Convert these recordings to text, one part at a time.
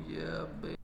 Yeah, baby.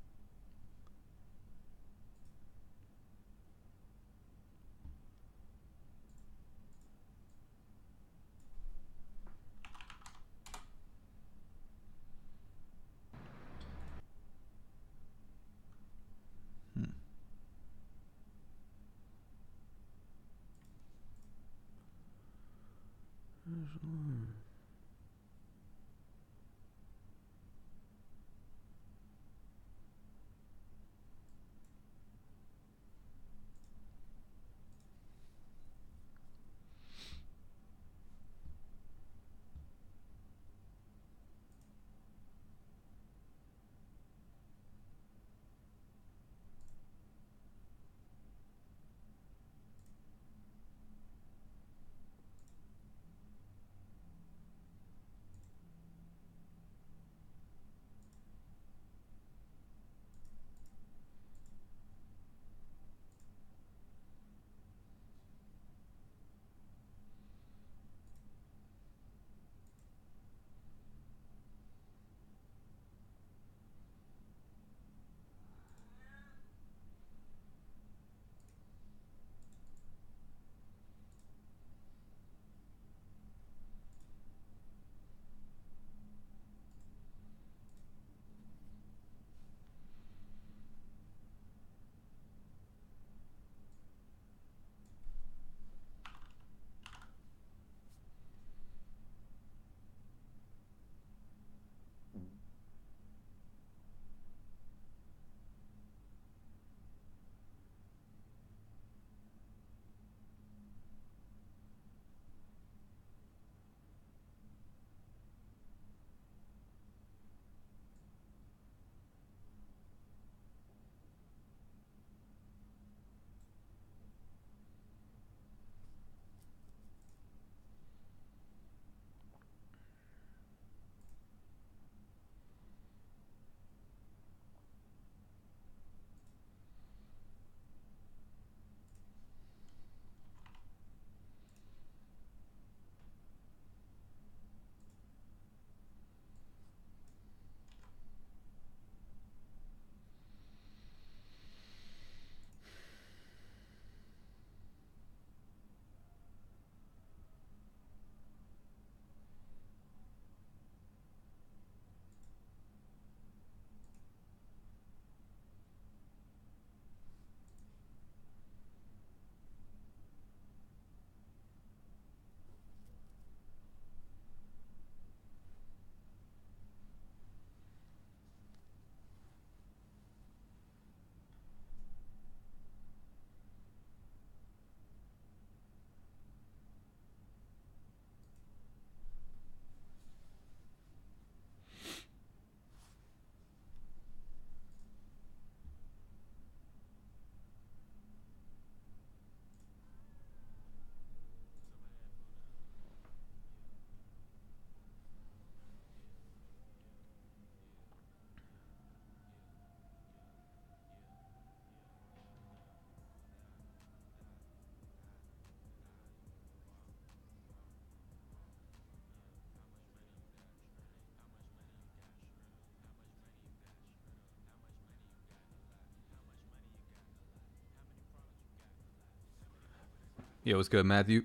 Yo, what's good, Matthew?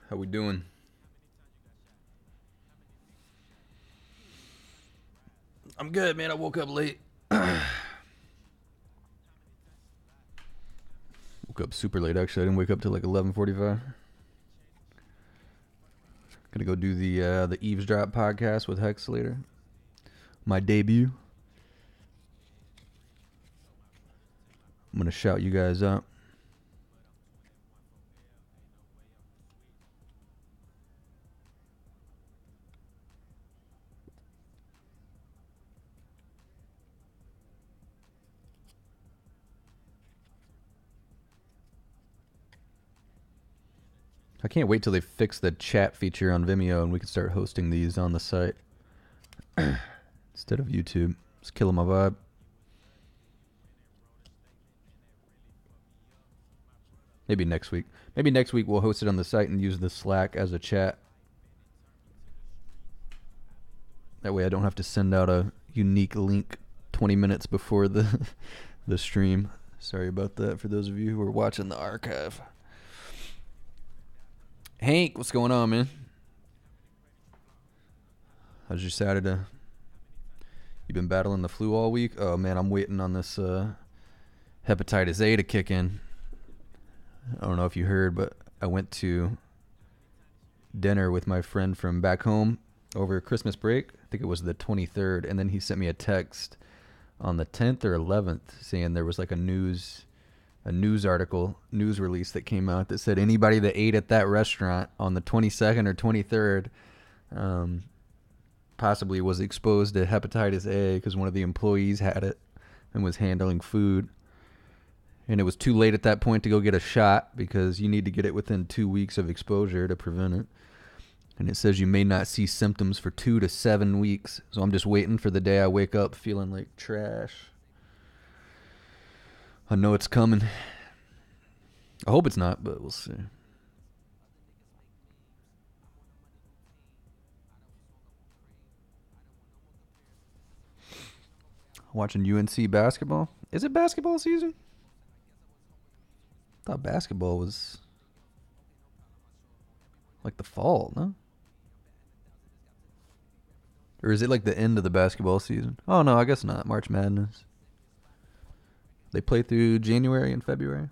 How we doing? I'm good, man. I woke up late. Woke up super late, actually. I didn't wake up till like 11:45. Gonna go do the Eavesdrop podcast with Hex later. My debut. I'm gonna shout you guys out. I can't wait till they fix the chat feature on Vimeo and we can start hosting these on the site instead of YouTube. It's killing my vibe. Maybe next week. Maybe next week we'll host it on the site and use the Slack as a chat. That way I don't have to send out a unique link 20 minutes before the the stream. Sorry about that for those of you who are watching the archive. Hank, what's going on, man? How's your Saturday? You been battling the flu all week? Oh, man, I'm waiting on this hepatitis A to kick in. I don't know if you heard, but I went to dinner with my friend from back home over Christmas break. I think it was the 23rd, and then he sent me a text on the 10th or 11th saying there was like a news article, news release that came out that said anybody that ate at that restaurant on the 22nd or 23rd possibly was exposed to hepatitis A because one of the employees had it and was handling food. And it was too late at that point to go get a shot because you need to get it within 2 weeks of exposure to prevent it. And it says you may not see symptoms for 2 to 7 weeks. So I'm just waiting for the day I wake up feeling like trash. I know it's coming. I hope it's not, but we'll see. Watching UNC basketball. Is it basketball season? I thought basketball was like the fall, no? Or is it like the end of the basketball season? Oh, no, I guess not. March Madness. They play through January and February.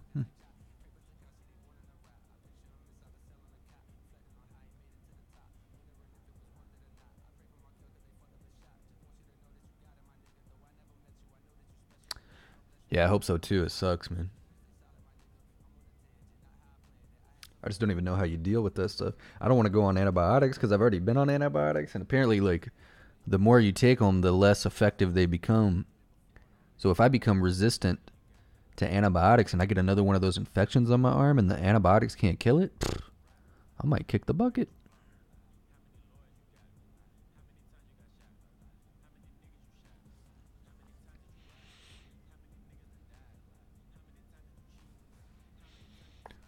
Yeah, I hope so too. It sucks, man. I just don't even know how you deal with this stuff. I don't want to go on antibiotics because I've already been on antibiotics, and apparently, like, the more you take them, the less effective they become. So if I become resistant to antibiotics and I get another one of those infections on my arm and the antibiotics can't kill it, I might kick the bucket.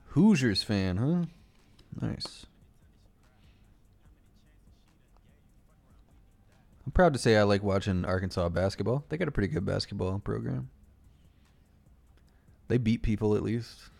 Hoosiers fan, huh? Nice. I'm proud to say I like watching Arkansas basketball. They got a pretty good basketball program. They beat people at least.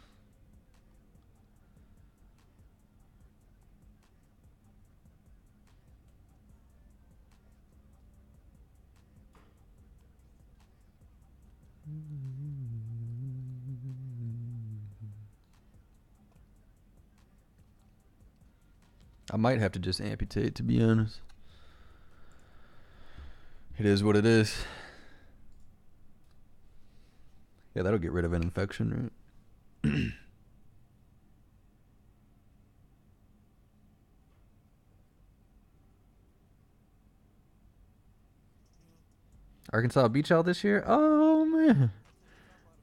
I might have to just amputate, to be honest. It is what it is. Yeah, that'll get rid of an infection, right? Arkansas beat y'all this year? Oh, man.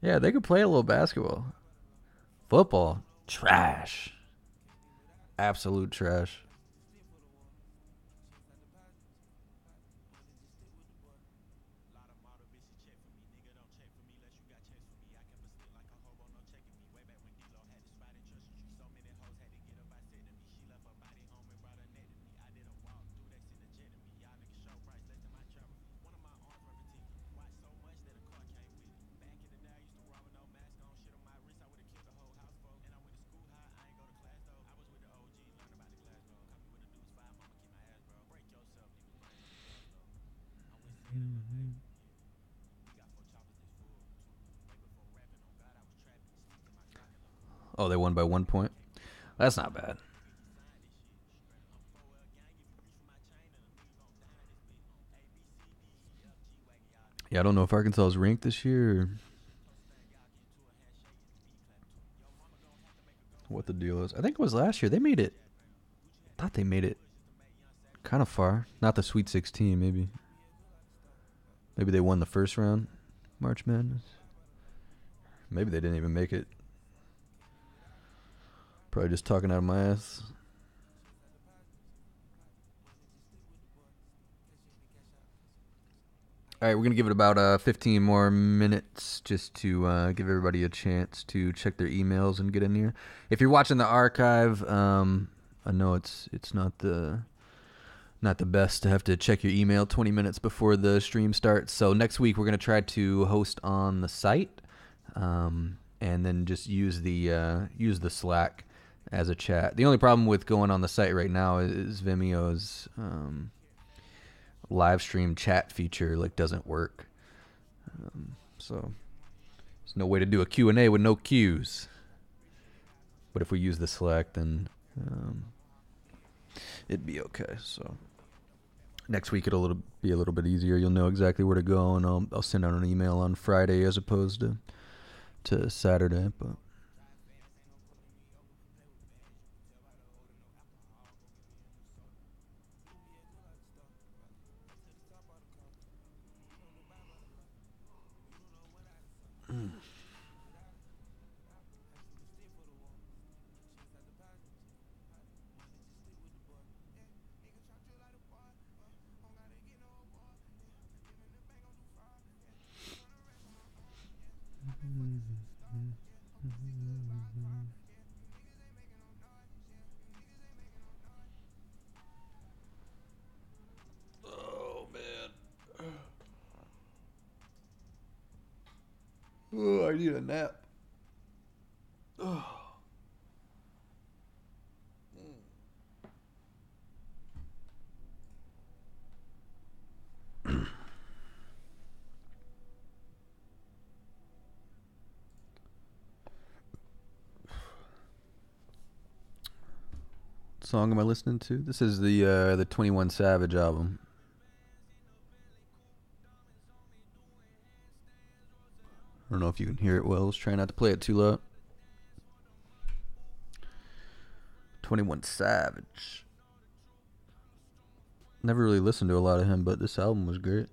Yeah, they could play a little basketball. Football, trash. Absolute trash. Oh, they won by 1 point. That's not bad. Yeah, I don't know if Arkansas is ranked this year or what the deal is. I think it was last year. They made it. I thought they made it kind of far. Not the Sweet 16, maybe. Maybe they won the first round. March Madness. Maybe they didn't even make it. Probably just talking out of my ass. All right, we're going to give it about 15 more minutes just to give everybody a chance to check their emails and get in here. If you're watching the archive, I know it's not not the best to have to check your email 20 minutes before the stream starts. So next week we're going to try to host on the site, and then just use the Slack as a chat. The only problem with going on the site right now is Vimeo's live stream chat feature doesn't work. So there's no way to do a Q&A with no cues. But if we use the Slack, then it'd be okay. So next week it'll be a little bit easier. You'll know exactly where to go, and I'll send out an email on Friday as opposed to Saturday. But I need a nap. What song am I listening to? This is the 21 Savage album. I don't know if you can hear it well. Let's try not to play it too loud. 21 Savage. Never really listened to a lot of him, but this album was great.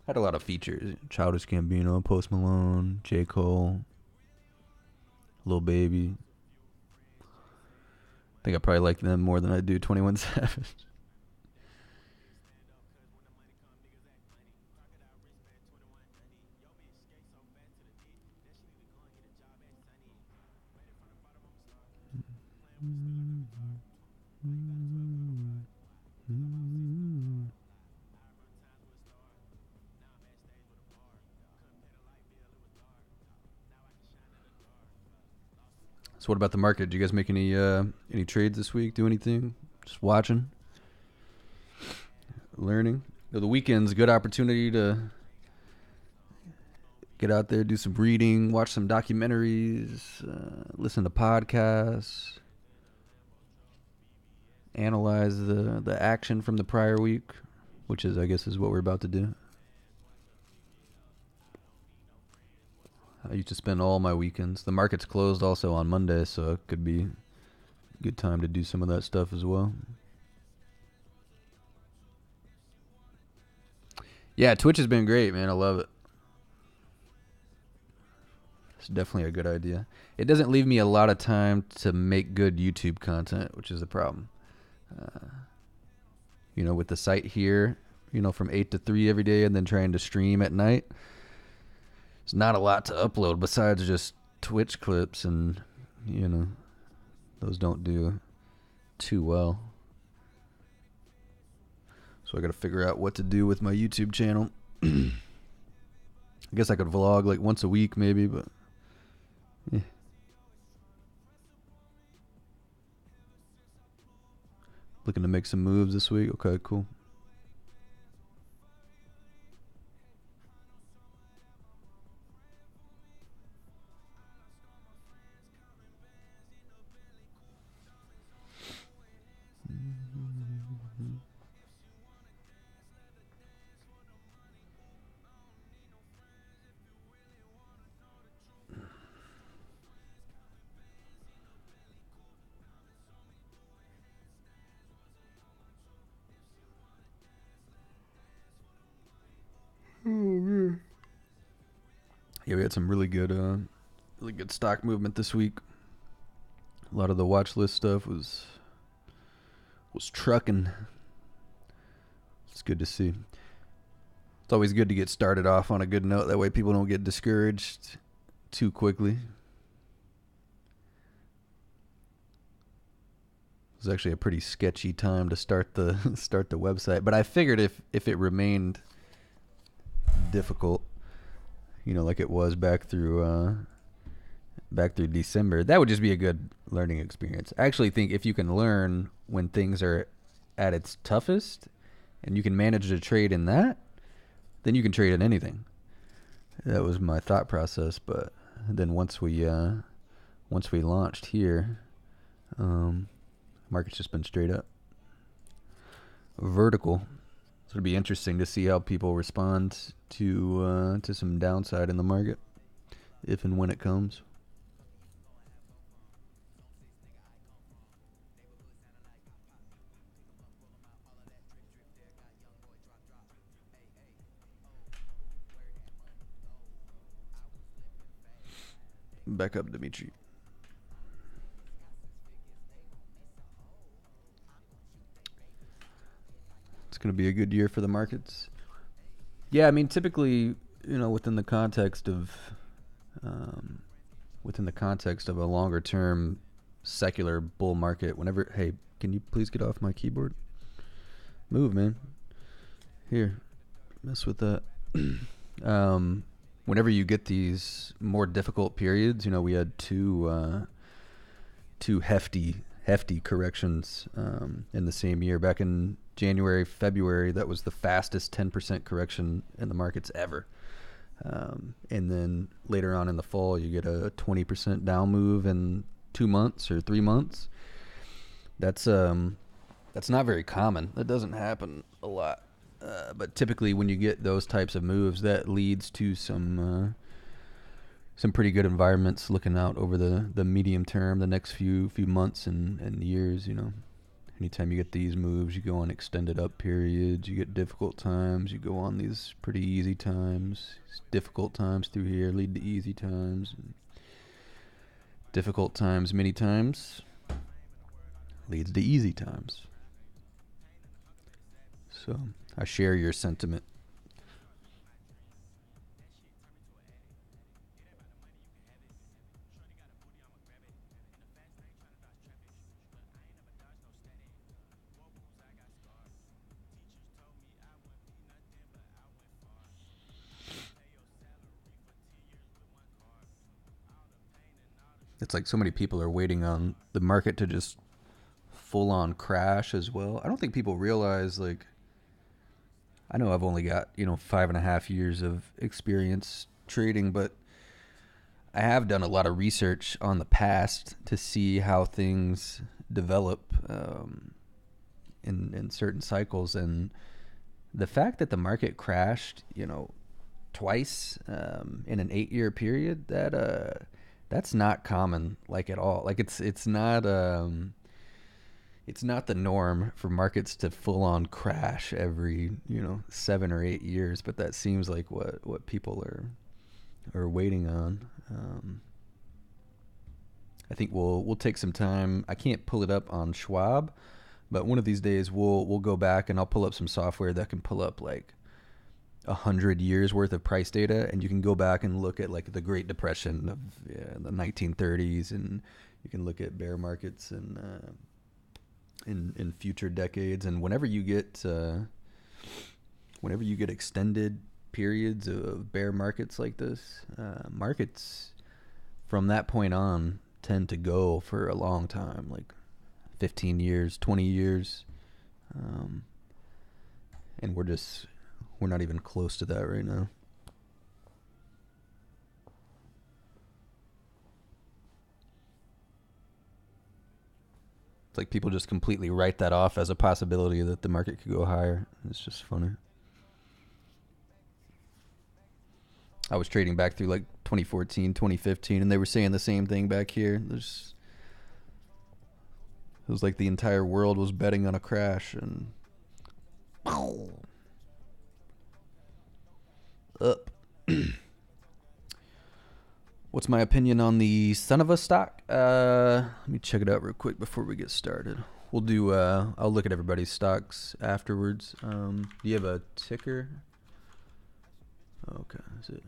Had a lot of features. Childish Gambino, Post Malone, J. Cole, Lil Baby. I think I probably like them more than I do 21 Savage. So what about the market? Did you guys make any trades this week? Do anything? Just watching? Learning? The weekend's a good opportunity to get out there, do some reading, watch some documentaries, listen to podcasts, analyze the action from the prior week, which I guess is what we're about to do. I used to spend all my weekends. The market's closed also on Monday, so it could be a good time to do some of that stuff as well. Yeah, Twitch has been great, man. I love it. It's definitely a good idea. It doesn't leave me a lot of time to make good YouTube content, which is the problem. With the site here, from 8 to 3 every day and then trying to stream at night. There's not a lot to upload besides just Twitch clips, and those don't do too well. So I got to figure out what to do with my YouTube channel. I guess I could vlog once a week maybe, but yeah. Looking to make some moves this week. Okay, cool. Yeah, we had some really good stock movement this week. A lot of the watch list stuff was trucking. It's good to see. It's always good to get started off on a good note. That way people don't get discouraged too quickly. It was actually a pretty sketchy time to start the start the website, but I figured if it remained difficult, you know, like it was back through December, that would just be a good learning experience. I actually think if you can learn when things are at its toughest and you can manage to trade in that, then you can trade in anything. That was my thought process, but then once we launched here, market's just been straight up vertical. So it'll be interesting to see how people respond to some downside in the market, if and when it comes. Back up, Dimitri. It's going to be a good year for the markets. Yeah, I mean, typically, you know, within the context of a longer term secular bull market, whenever, hey, can you please get off my keyboard? Move, man. Here, mess with that. Whenever you get these more difficult periods, you know, we had two hefty corrections in the same year. Back in January, February, that was the fastest 10% correction in the markets ever. And then later on in the fall, you get a 20% down move in 2 months or 3 months. That's not very common. That doesn't happen a lot. But typically when you get those types of moves, that leads to some pretty good environments looking out over the medium term, the next few months and years, you know. Anytime you get these moves, you go on extended up periods, you get difficult times, you go on these pretty easy times. Difficult times through here lead to easy times. Difficult times many times leads to easy times. So I share your sentiment. It's like so many people are waiting on the market to just full on crash as well. I don't think people realize, like, I know I've only got, you know, 5.5 years of experience trading, but I have done a lot of research on the past to see how things develop in certain cycles. And the fact that the market crashed, you know, twice in an 8-year period, that's not common, like, at all. Like, it's not the norm for markets to full on crash every, you know, 7 or 8 years, but that seems like what people are waiting on. I think we'll take some time. I can't pull it up on Schwab, but one of these days we'll go back and I'll pull up some software that can pull up like 100 years worth of price data, and you can go back and look at like the Great Depression of the 1930s, and you can look at bear markets and in future decades. And whenever you get extended periods of bear markets like this, markets from that point on tend to go for a long time, like 15 years, 20 years. And we're not even close to that right now. It's like people just completely write that off as a possibility that the market could go higher. It's just funny. I was trading back through like 2014, 2015, and they were saying the same thing back here. It was like the entire world was betting on a crash, and up. What's my opinion on the son of a stock? Let me check it out real quick before we get started. We'll do. I'll look at everybody's stocks afterwards. Do you have a ticker? Okay, is it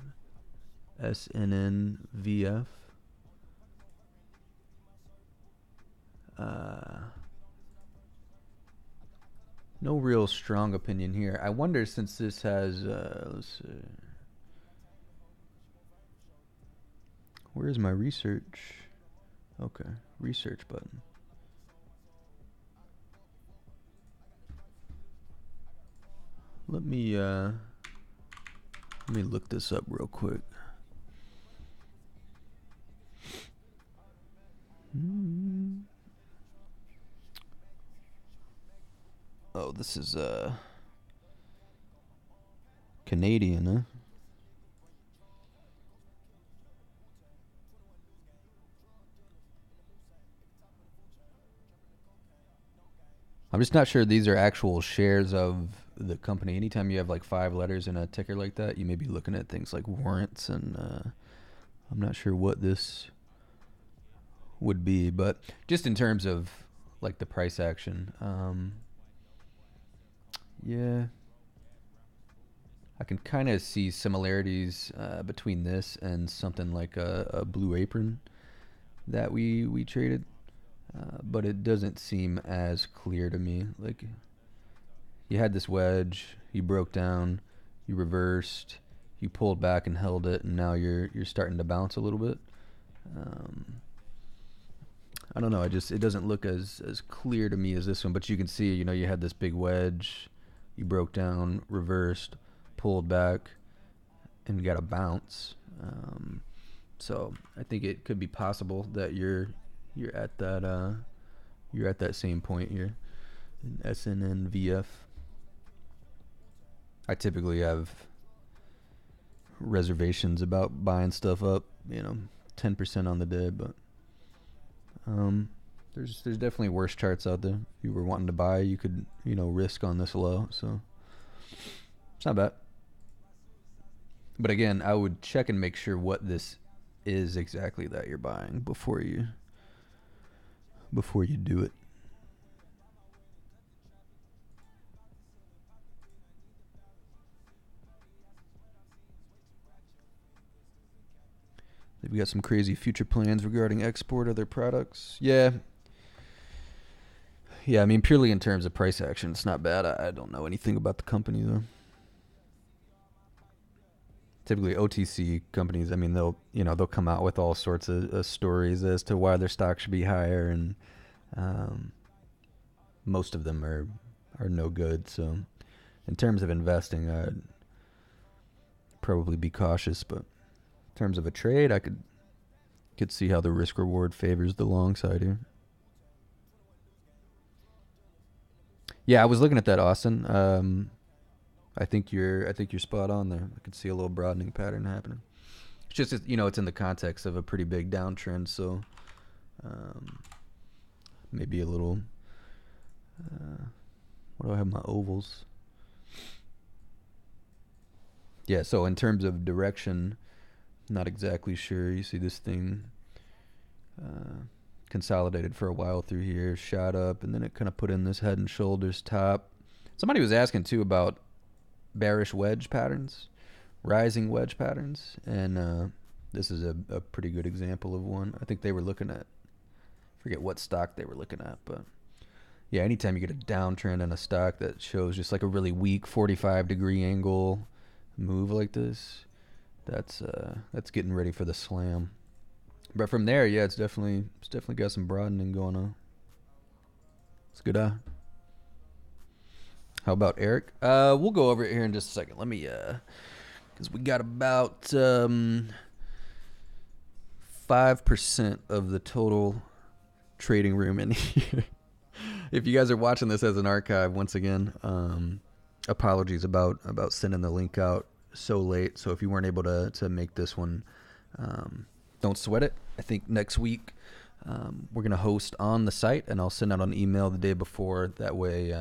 SNNVF? No real strong opinion here. I wonder, since this has, let's see, where's my research? Okay, research button. Let me look this up real quick. Oh, this is Canadian, huh? I'm just not sure these are actual shares of the company. Anytime you have like 5 letters in a ticker like that, you may be looking at things like warrants, and I'm not sure what this would be, but just in terms of like the price action, yeah, I can kind of see similarities between this and something like a Blue Apron that we traded, but it doesn't seem as clear to me. Like, you had this wedge, you broke down, you reversed, you pulled back and held it, and now you're starting to bounce a little bit. I don't know. It doesn't look as clear to me as this one, but you can see, you had this big wedge, you broke down, reversed, pulled back, and got a bounce. So I think it could be possible that you're at that same point here in SNNVF. I typically have reservations about buying stuff up, 10% on the day, but there's definitely worse charts out there. If you were wanting to buy, you could, risk on this low, so it's not bad. But again, I would check and make sure what this is exactly that you're buying before you do it. They've got some crazy future plans regarding export of their products. Yeah. I mean, purely in terms of price action, it's not bad. I don't know anything about the company, though. Typically, OTC companies, I mean, they'll come out with all sorts of stories as to why their stock should be higher, and most of them are no good. So, in terms of investing, I'd probably be cautious, but in terms of a trade, I could see how the risk reward favors the long side here. Yeah, I was looking at that, Austin. I think you're spot on there. I could see a little broadening pattern happening. It's just it's in the context of a pretty big downtrend, so maybe a little. What do I have my ovals? Yeah, so in terms of direction, not exactly sure. You see this thing consolidated for a while through here, shot up, and then it kind of put in this head and shoulders top. Somebody was asking too about bearish wedge patterns, rising wedge patterns, and this is a pretty good example of one. I think they were looking at, forget what stock they were looking at, but yeah, anytime you get a downtrend in a stock that shows just like a really weak 45-degree angle move like this, that's getting ready for the slam. But from there, yeah, it's definitely got some broadening going on. It's good. How about Eric? We'll go over it here in just a second. Let me, because we got about 5% of the total trading room in here. If you guys are watching this as an archive, once again, apologies about sending the link out so late. So if you weren't able to make this one, don't sweat it. I think next week we're gonna host on the site, and I'll send out an email the day before. That way,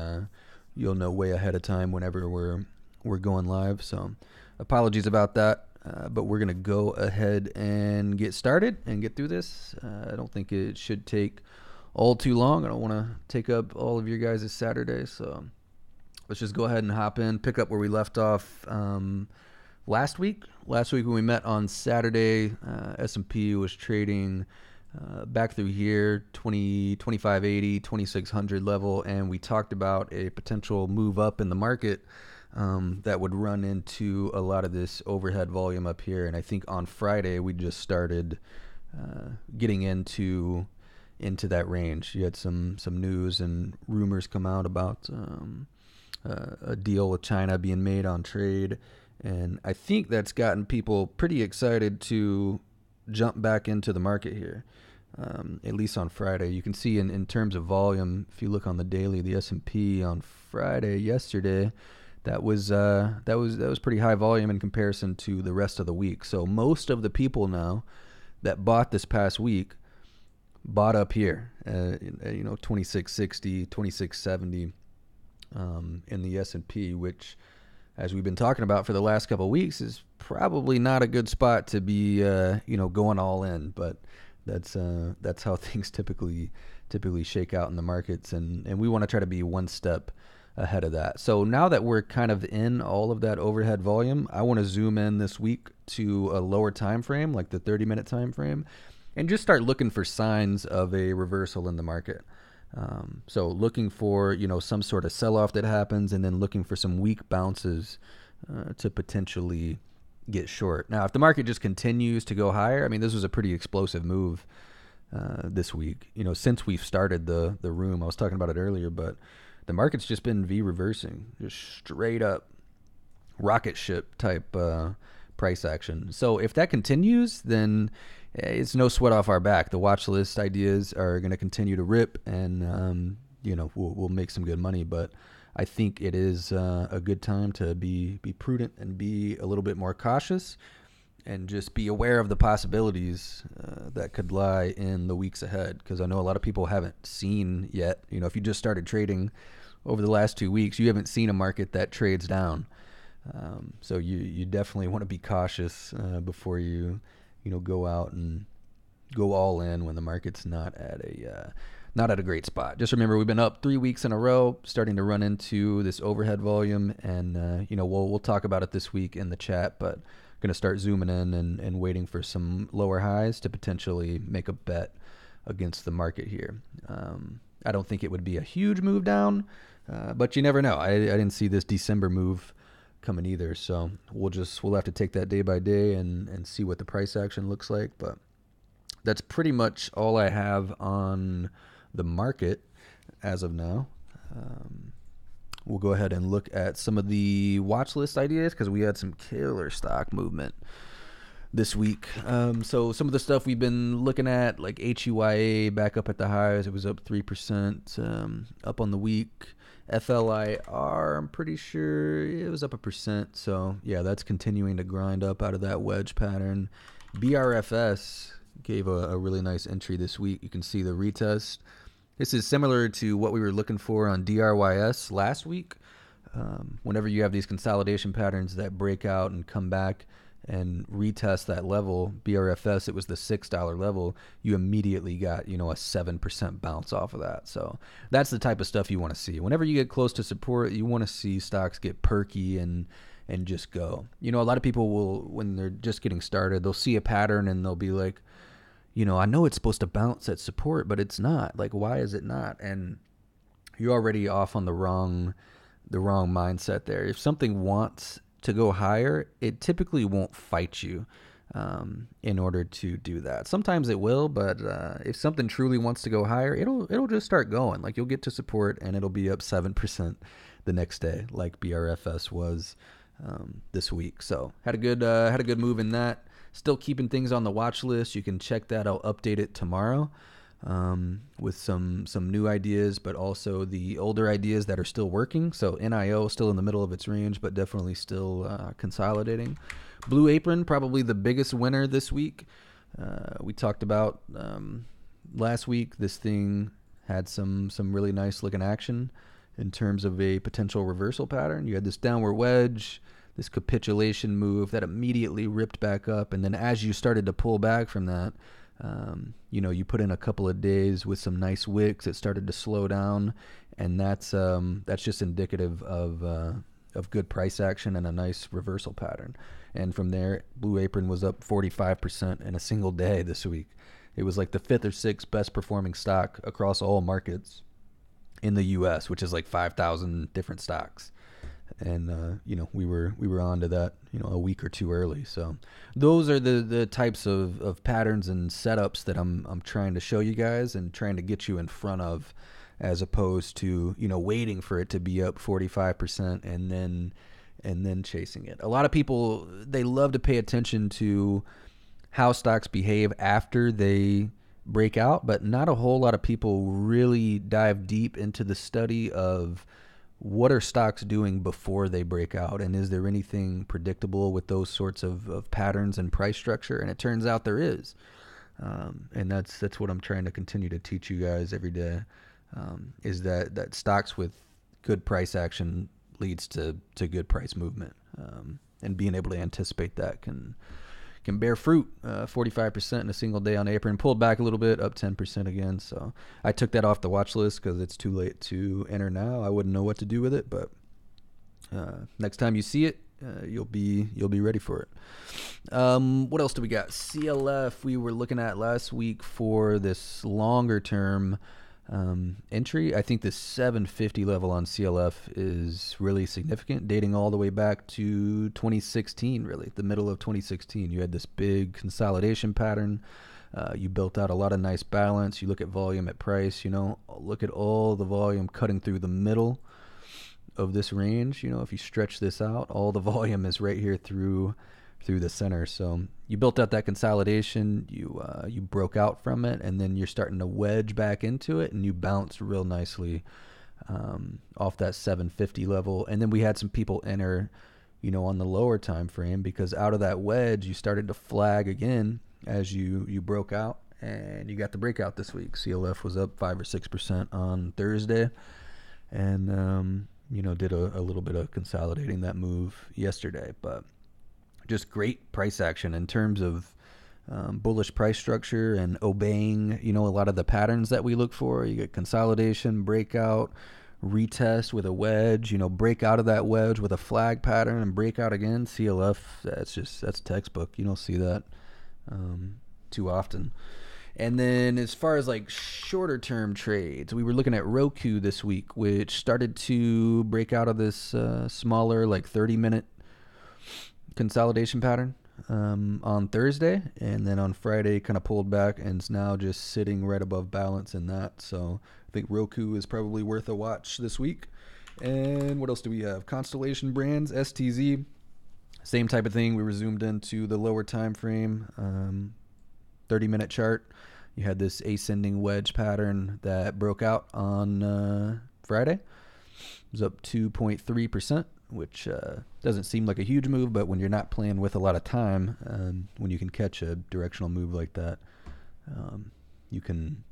you'll know way ahead of time whenever we're going live. So apologies about that, but we're gonna go ahead and get started and get through this. I don't think it should take all too long. I don't want to take up all of your guys' Saturday, so let's just go ahead and hop in, pick up where we left off last week when we met on Saturday. S&P was trading back through here, 2580, 2600 level, and we talked about a potential move up in the market that would run into a lot of this overhead volume up here. And I think on Friday we just started getting into that range. You had some news and rumors come out about a deal with China being made on trade, and I think that's gotten people pretty excited to jump back into the market here. At least on Friday, you can see in terms of volume. If you look on the daily, the S&P on Friday yesterday, that was pretty high volume in comparison to the rest of the week. So most of the people now that bought this past week bought up here, 2660, 2670 in the S&P, which, as we've been talking about for the last couple of weeks, is probably not a good spot to be going all in. But that's how things typically shake out in the markets, and we want to try to be one step ahead of that. So now that we're kind of in all of that overhead volume, I want to zoom in this week to a lower time frame, like the 30-minute time frame, and just start looking for signs of a reversal in the market. So looking for some sort of sell-off that happens, and then looking for some weak bounces to potentially get short. Now, if the market just continues to go higher, I mean, this was a pretty explosive move this week. Since we've started the room, I was talking about it earlier, but the market's just been V-reversing, just straight up rocket ship type price action. So if that continues, then it's no sweat off our back. The watch list ideas are going to continue to rip, and we'll make some good money. But I think it is a good time to be prudent and be a little bit more cautious, and just be aware of the possibilities that could lie in the weeks ahead. Because I know a lot of people haven't seen yet. If you just started trading over the last 2 weeks, you haven't seen a market that trades down. So you definitely want to be cautious before you go out and go all in when the market's not at a great spot. Just remember, we've been up 3 weeks in a row, starting to run into this overhead volume, and we'll talk about it this week in the chat, but going to start zooming in and waiting for some lower highs to potentially make a bet against the market here. I don't think it would be a huge move down, but you never know. I didn't see this December move coming either, so we'll have to take that day by day and see what the price action looks like. But that's pretty much all I have on the market as of now. We'll go ahead and look at some of the watch list ideas, because we had some killer stock movement this week. So some of the stuff we've been looking at, like HUYA back up at the highs, it was up 3% up on the week. FLIR, I'm pretty sure it was up 1%. So yeah, that's continuing to grind up out of that wedge pattern. BRFS gave a really nice entry this week. You can see the retest. This is similar to what we were looking for on DRYS last week. Whenever you have these consolidation patterns that break out and come back and retest that level, BRFS, it was the $6 level, you immediately got, a 7% bounce off of that. So that's the type of stuff you want to see. Whenever you get close to support, you want to see stocks get perky and just go. A lot of people will, when they're just getting started, they'll see a pattern and they'll be like, I know it's supposed to bounce at support, but it's not. Like, why is it not? And you're already off on the wrong mindset there. If something wants to go higher, it typically won't fight you in order to do that. Sometimes it will, but if something truly wants to go higher, it'll just start going. Like, you'll get to support and it'll be up 7% the next day, like BRFS was this week. So had a good move in that. Still keeping things on the watch list. You can check that. I'll update it tomorrow with some new ideas, but also the older ideas that are still working. So NIO still in the middle of its range, but definitely still consolidating. Blue Apron, probably the biggest winner this week. We talked about last week. This thing had some really nice looking action in terms of a potential reversal pattern. You had this downward wedge, this capitulation move that immediately ripped back up, and then as you started to pull back from that, you put in a couple of days with some nice wicks. It started to slow down, and that's just indicative of good price action and a nice reversal pattern. And from there, Blue Apron was up 45% in a single day this week. It was like the fifth or sixth best performing stock across all markets in the U.S., which is like 5,000 different stocks. And we were on to that a week or two early. So those are the types of patterns and setups that I'm trying to show you guys and trying to get you in front of, as opposed to waiting for it to be up 45% and then chasing it. A lot of people, they love to pay attention to how stocks behave after they break out, but not a whole lot of people really dive deep into the study of what are stocks doing before they break out, and is there anything predictable with those sorts of patterns and price structure? And it turns out there is, and that's what I'm trying to continue to teach you guys every day, is that stocks with good price action leads to good price movement, and being able to anticipate that can bear fruit. 45% in a single day on Apron, pulled back a little bit, up 10% again. So I took that off the watch list because it's too late to enter now. I wouldn't know what to do with it, but next time you see it, you'll be ready for it. What else do we got? CLF we were looking at last week for this longer term entry. I think the 750 level on CLF is really significant, dating all the way back to 2016, really, the middle of 2016. You had this big consolidation pattern. You built out a lot of nice balance. You look at volume at price, look at all the volume cutting through the middle of this range. If you stretch this out, all the volume is right here through the center. So you built out that consolidation, you broke out from it, and then you're starting to wedge back into it, and you bounce real nicely off that 750 level. And then we had some people enter on the lower time frame, because out of that wedge you started to flag again as you broke out, and you got the breakout this week. CLF was up 5 or 6% on Thursday, and did a little bit of consolidating that move yesterday. But just great price action in terms of bullish price structure and obeying, a lot of the patterns that we look for. You get consolidation, breakout, retest with a wedge, break out of that wedge with a flag pattern and break out again. CLF, that's textbook. You don't see that too often. And then as far as like shorter term trades, we were looking at Roku this week, which started to break out of this smaller, like 30-minute consolidation pattern on Thursday, and then on Friday kind of pulled back and is now just sitting right above balance in that. So I think Roku is probably worth a watch this week. And what else do we have? Constellation Brands, STZ, same type of thing. We were zoomed into the lower time frame, 30-minute chart. You had this ascending wedge pattern that broke out on Friday. It was up 2.3%. Which doesn't seem like a huge move, but when you're not playing with a lot of time, when you can catch a directional move like that, you can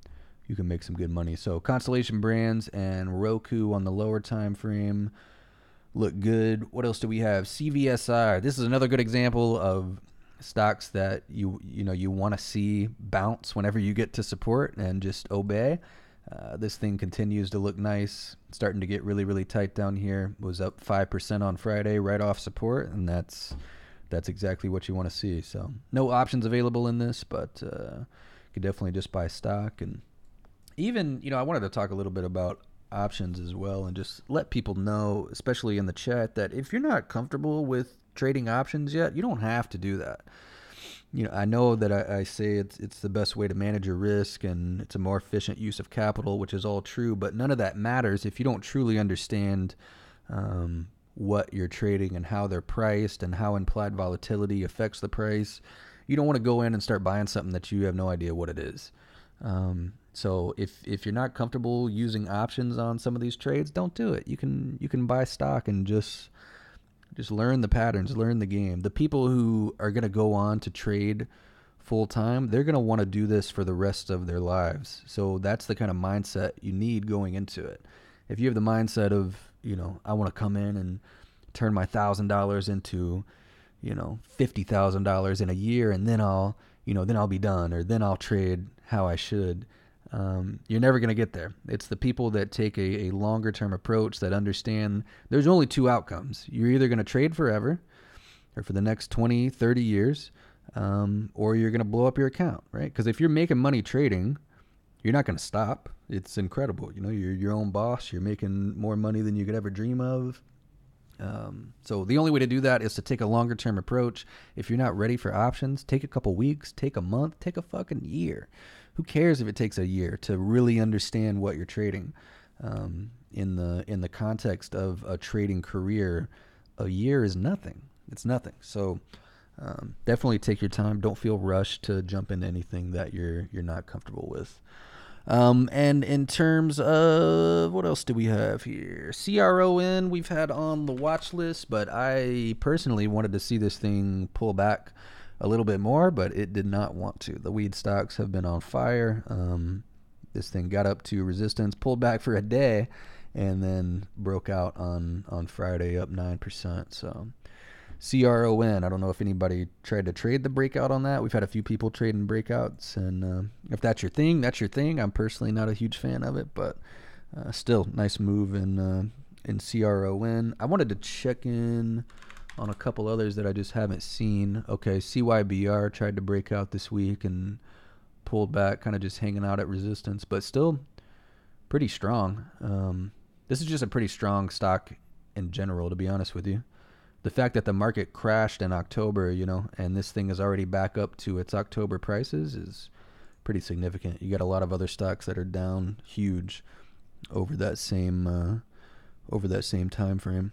make some good money. So Constellation Brands and Roku on the lower time frame look good. What else do we have? CVSI. This is another good example of stocks that you want to see bounce whenever you get to support and just obey. This thing continues to look nice, starting to get really, really tight down here. Was up 5% on Friday, right off support, and that's exactly what you want to see. So no options available in this, but you could definitely just buy stock. And even, I wanted to talk a little bit about options as well, and just let people know, especially in the chat, that if you're not comfortable with trading options yet, you don't have to do that. I know that I say it's the best way to manage your risk, and it's a more efficient use of capital, which is all true, but none of that matters if you don't truly understand what you're trading and how they're priced and how implied volatility affects the price. You don't want to go in and start buying something that you have no idea what it is. So if you're not comfortable using options on some of these trades, don't do it. You can buy stock and just learn the patterns, learn the game. The people who are going to go on to trade full time, they're going to want to do this for the rest of their lives. So that's the kind of mindset you need going into it. If you have the mindset of, I want to come in and turn my $1,000 into, $50,000 in a year, and then I'll be done, or then I'll trade how I should. You're never going to get there. It's the people that take a longer term approach that understand there's only two outcomes. You're either going to trade forever or for the next 20, 30 years, or you're going to blow up your account, right? Because if you're making money trading, you're not going to stop. It's incredible. You know, you're your own boss. You're making more money than you could ever dream of. So the only way to do that is to take a longer term approach. If you're not ready for options, take a couple weeks, take a month, take a fucking year. Who cares if it takes a year to really understand what you're trading? In the context of a trading career, a year is nothing. It's nothing. So definitely take your time. Don't feel rushed to jump into anything that you're not comfortable with. And in terms of what else do we have here? CRON we've had on the watch list, but I personally wanted to see this thing pull back a little bit more, but it did not want to. The weed stocks have been on fire. This thing got up to resistance, pulled back for a day, and then broke out on Friday up 9%. So CRON, I don't know if anybody tried to trade the breakout on that. We've had a few people trading breakouts, and if that's your thing, that's your thing. I'm personally not a huge fan of it, but still, nice move in CRON. I wanted to check in on a couple others that I just haven't seen. Okay, CYBR tried to break out this week and pulled back, kind of just hanging out at resistance, but still pretty strong. This is just a pretty strong stock in general, to be honest with you. The fact that the market crashed in October, you know, and this thing is already back up to its October prices is pretty significant. You got a lot of other stocks that are down huge over that same time frame.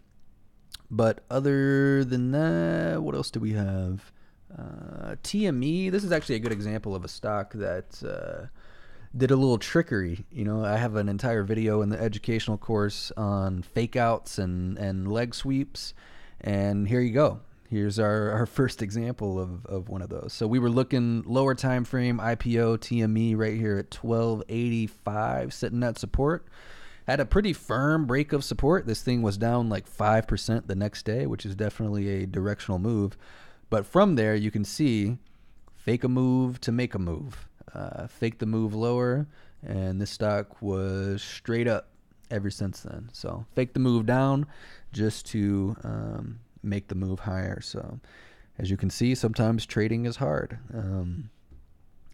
But other than that, what else do we have? TME. This is actually a good example of a stock that did a little trickery. You know, I have an entire video in the educational course on fake outs and leg sweeps. And here you go. Here's our first example of one of those. So we were looking lower time frame IPO TME right here at 1285, sitting at support. Had a pretty firm break of support. This thing was down like 5% the next day, which is definitely a directional move. But from there, you can see fake a move to make a move. Fake the move lower, and this stock was straight up ever since then. So fake the move down just to make the move higher. So as you can see, sometimes trading is hard.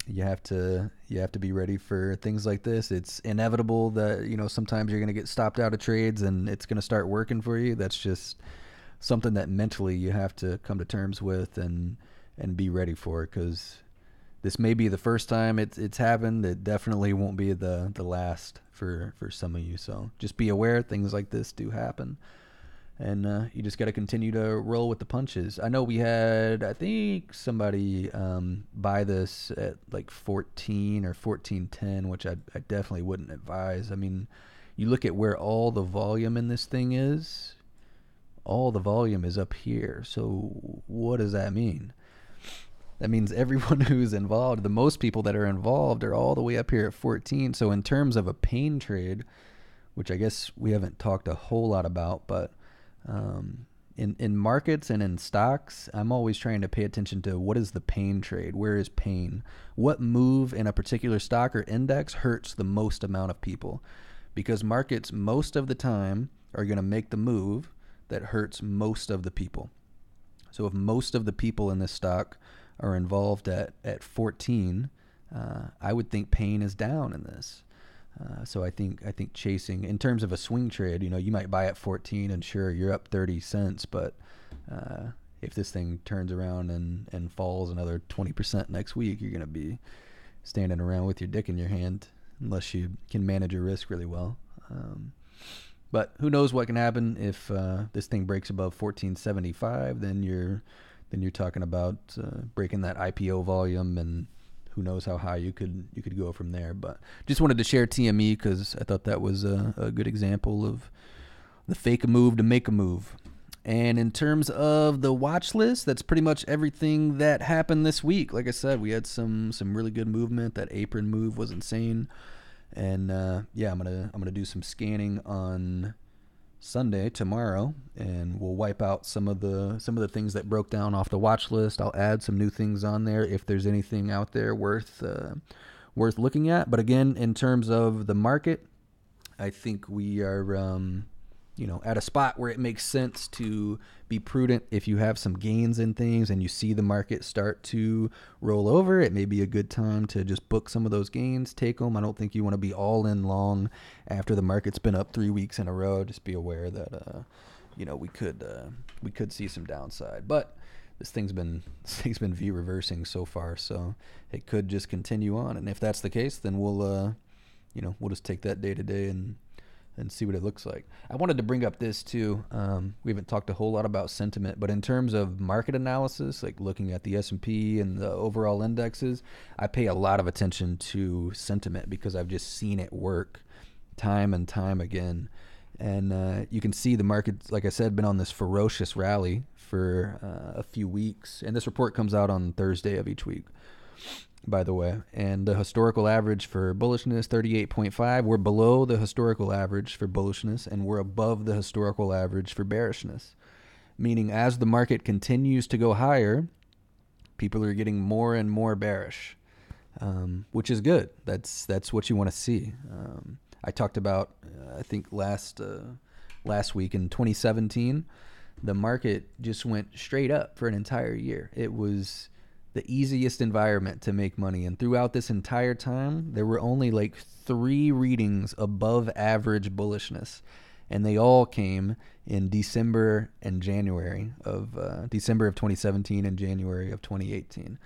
You have to be ready for things like this. It's inevitable that, you know, sometimes you're going to get stopped out of trades and it's going to start working for you. That's just something that mentally you have to come to terms with and be ready for, because this may be the first time it's happened. It definitely won't be the last for some of you. So just be aware things like this do happen. And you just got to continue to roll with the punches. I know we had, I think, somebody buy this at like 14 or 14.10, which I definitely wouldn't advise. I mean, you look at where all the volume in this thing is. All the volume is up here. So what does that mean? That means everyone who's involved, the most people that are involved, are all the way up here at 14. So in terms of a pain trade, which I guess we haven't talked a whole lot about, but in markets and in stocks, I'm always trying to pay attention to what is the pain trade? Where is pain? What move in a particular stock or index hurts the most amount of people? Because markets most of the time are going to make the move that hurts most of the people. So if most of the people in this stock are involved at 14, I would think pain is down in this. So I think chasing, in terms of a swing trade, you know, you might buy at 14 and sure, you're up 30 cents, but if this thing turns around and falls another 20% next week, you're going to be standing around with your dick in your hand unless you can manage your risk really well. But who knows what can happen if this thing breaks above 1475, then you're talking about breaking that IPO volume, and who knows how high you could go from there. But just wanted to share TME because I thought that was a good example of the fake a move to make a move. And in terms of the watch list, that's pretty much everything that happened this week. Like I said, we had some really good movement. That apron move was insane. And yeah, I'm gonna do some scanning on Sunday, tomorrow, and we'll wipe out some of the things that broke down off the watch list. I'll add some new things on there if there's anything out there worth looking at. But again, in terms of the market, I think we are at a spot where it makes sense to be prudent. If you have some gains in things and you see the market start to roll over, it may be a good time to just book some of those gains, take them. I don't think you want to be all in long after the market's been up 3 weeks in a row. Just be aware that we could see some downside, but this thing's been V reversing so far, so it could just continue on. And if that's the case, then we'll just take that day to day and see what it looks like. I wanted to bring up this too. We haven't talked a whole lot about sentiment, but in terms of market analysis, like looking at the S&P and the overall indexes, I pay a lot of attention to sentiment because I've just seen it work time and time again. And you can see the market, like I said, been on this ferocious rally for a few weeks. And this report comes out on Thursday of each week, by the way. And the historical average for bullishness, 38.5. We're below the historical average for bullishness, and we're above the historical average for bearishness. Meaning as the market continues to go higher, people are getting more and more bearish, which is good. That's what you want to see. I talked about, I think last week in 2017, the market just went straight up for an entire year. It was the easiest environment to make money. And throughout this entire time, there were only like 3 readings above average bullishness. And they all came in December and January of December of 2017 and January of 2018.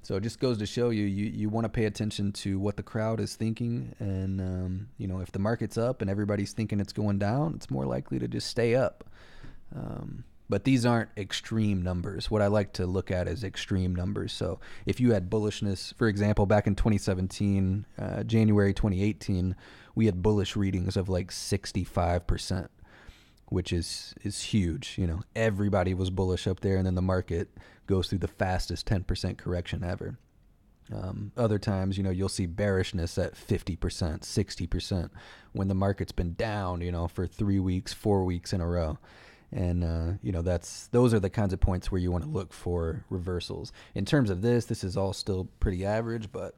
So it just goes to show you want to pay attention to what the crowd is thinking. And, if the market's up and everybody's thinking it's going down, it's more likely to just stay up. But these aren't extreme numbers. What I like to look at is extreme numbers. So if you had bullishness, for example, back in 2017, January 2018, we had bullish readings of like 65%, which is huge. Everybody was bullish up there, and then the market goes through the fastest 10% correction ever. Other times, you'll see bearishness at 50%, 60% when the market's been down, for 3 weeks, 4 weeks in a row. And, those are the kinds of points where you want to look for reversals. In terms of this is all still pretty average, but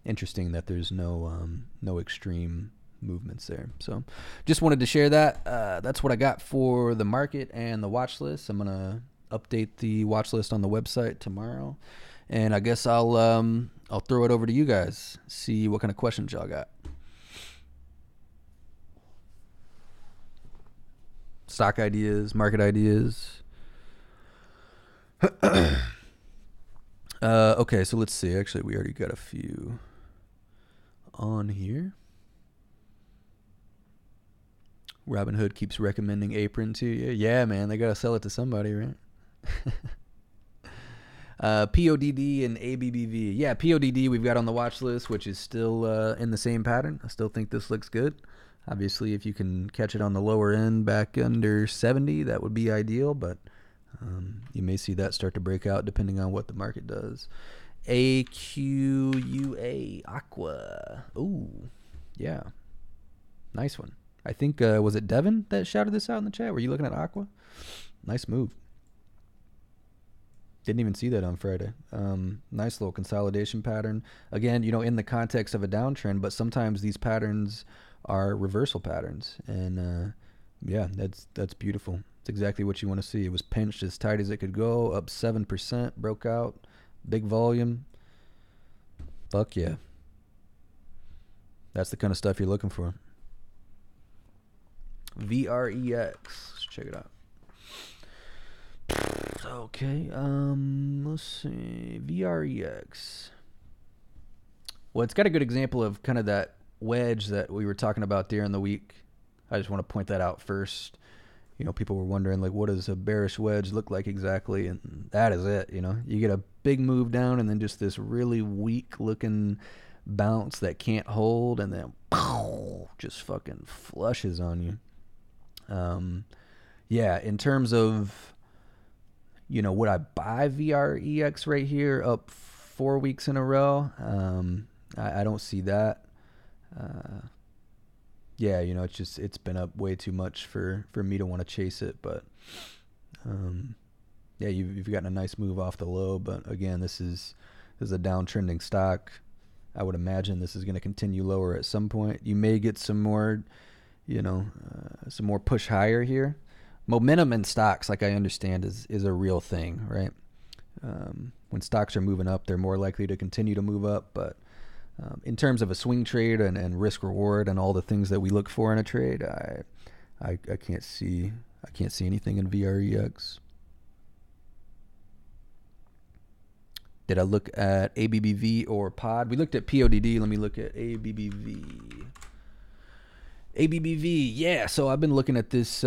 interesting that there's no extreme movements there. So just wanted to share that. That's what I got for the market and the watch list. I'm going to update the watch list on the website tomorrow. And I guess I'll throw it over to you guys, see what kind of questions y'all got. Stock ideas, market ideas. Okay, so let's see. Actually, we already got a few on here. Robinhood keeps recommending Apron to you. Yeah, man, they got to sell it to somebody, right? PODD and ABBV. Yeah, PODD we've got on the watch list, which is still in the same pattern. I still think this looks good. Obviously, if you can catch it on the lower end back under 70, that would be ideal, but you may see that start to break out depending on what the market does. AQUA, Aqua. Ooh, yeah. Nice one. I think, was it Devin that shouted this out in the chat? Were you looking at Aqua? Nice move. Didn't even see that on Friday. Nice little consolidation pattern. Again, in the context of a downtrend, but sometimes these patterns are reversal patterns. And yeah, that's beautiful. It's exactly what you want to see. It was pinched as tight as it could go, up 7%, broke out, big volume. Fuck yeah. That's the kind of stuff you're looking for. VREX. Let's check it out. Okay, let's see. VREX. Well, it's got a good example of kind of that wedge that we were talking about during the week. I just want to point that out first. People were wondering, like, what does a bearish wedge look like exactly? And that is it, You get a big move down and then just this really weak-looking bounce that can't hold, and then just fucking flushes on you. Yeah, in terms of, would I buy VREX right here up 4 weeks in a row? I don't see that. Yeah, it's been up way too much for me to want to chase it, but yeah, you've gotten a nice move off the low, but again, this is a downtrending stock. I would imagine this is going to continue lower at some point. You may get some more some more push higher here. Momentum in stocks, like I understand, is a real thing, right? When stocks are moving up, they're more likely to continue to move up. But in terms of a swing trade and risk reward and all the things that we look for in a trade, I can't see anything in VREX. Did I look at ABBV or POD? We looked at PODD. Let me look at ABBV. ABBV, yeah. So I've been looking at this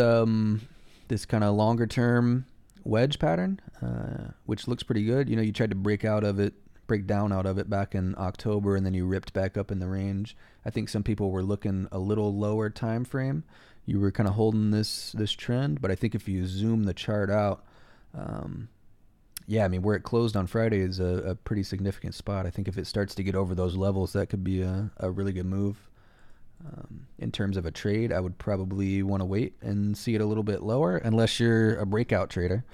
this kind of longer term wedge pattern, which looks pretty good. You tried to break down out of it back in October, and then you ripped back up in the range. I think some people were looking a little lower time frame. You were kind of holding this trend, but I think if you zoom the chart out, where it closed on Friday is a pretty significant spot. I think if it starts to get over those levels, that could be a really good move. In terms of a trade, I would probably want to wait and see it a little bit lower, unless you're a breakout trader.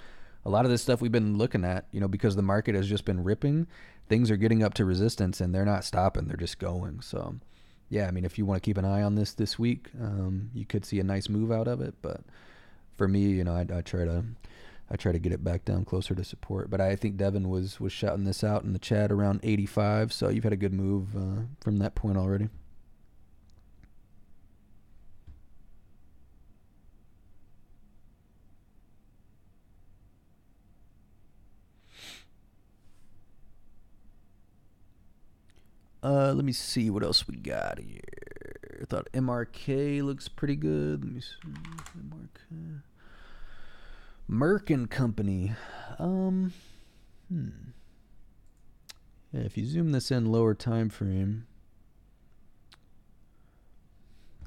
A lot of this stuff we've been looking at, because the market has just been ripping, things are getting up to resistance and they're not stopping, they're just going. So, if you want to keep an eye on this week, you could see a nice move out of it. But for me, I try to get it back down closer to support. But I think Devin was shouting this out in the chat around 85, so you've had a good move from that point already. Let me see what else we got here. I thought MRK looks pretty good. Let me see. MRK. Merck and Company. Yeah, if you zoom this in lower time frame.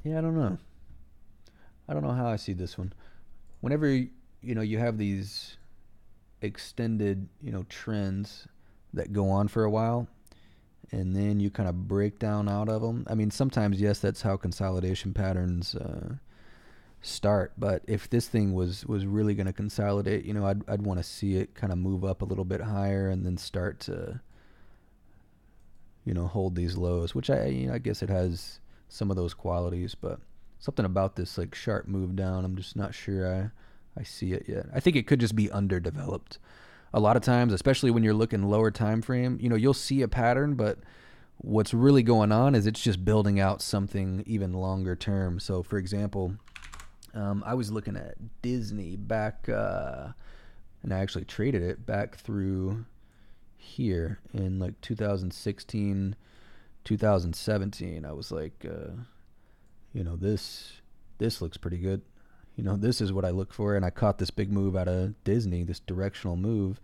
Yeah, I don't know. I don't know how I see this one. Whenever, you have these extended, trends that go on for a while, and then you kind of break down out of them. I mean, sometimes, yes, that's how consolidation patterns start. But if this thing was really going to consolidate, I'd want to see it kind of move up a little bit higher and then start to, hold these lows, which I guess it has some of those qualities. But something about this like sharp move down, I'm just not sure I see it yet. I think it could just be underdeveloped. A lot of times, especially when you're looking lower time frame, you'll see a pattern, but what's really going on is it's just building out something even longer term. So, for example, I was looking at Disney back, and I actually traded it back through here in like 2016, 2017. I was like, this looks pretty good. This is what I look for. And I caught this big move out of Disney, this directional move,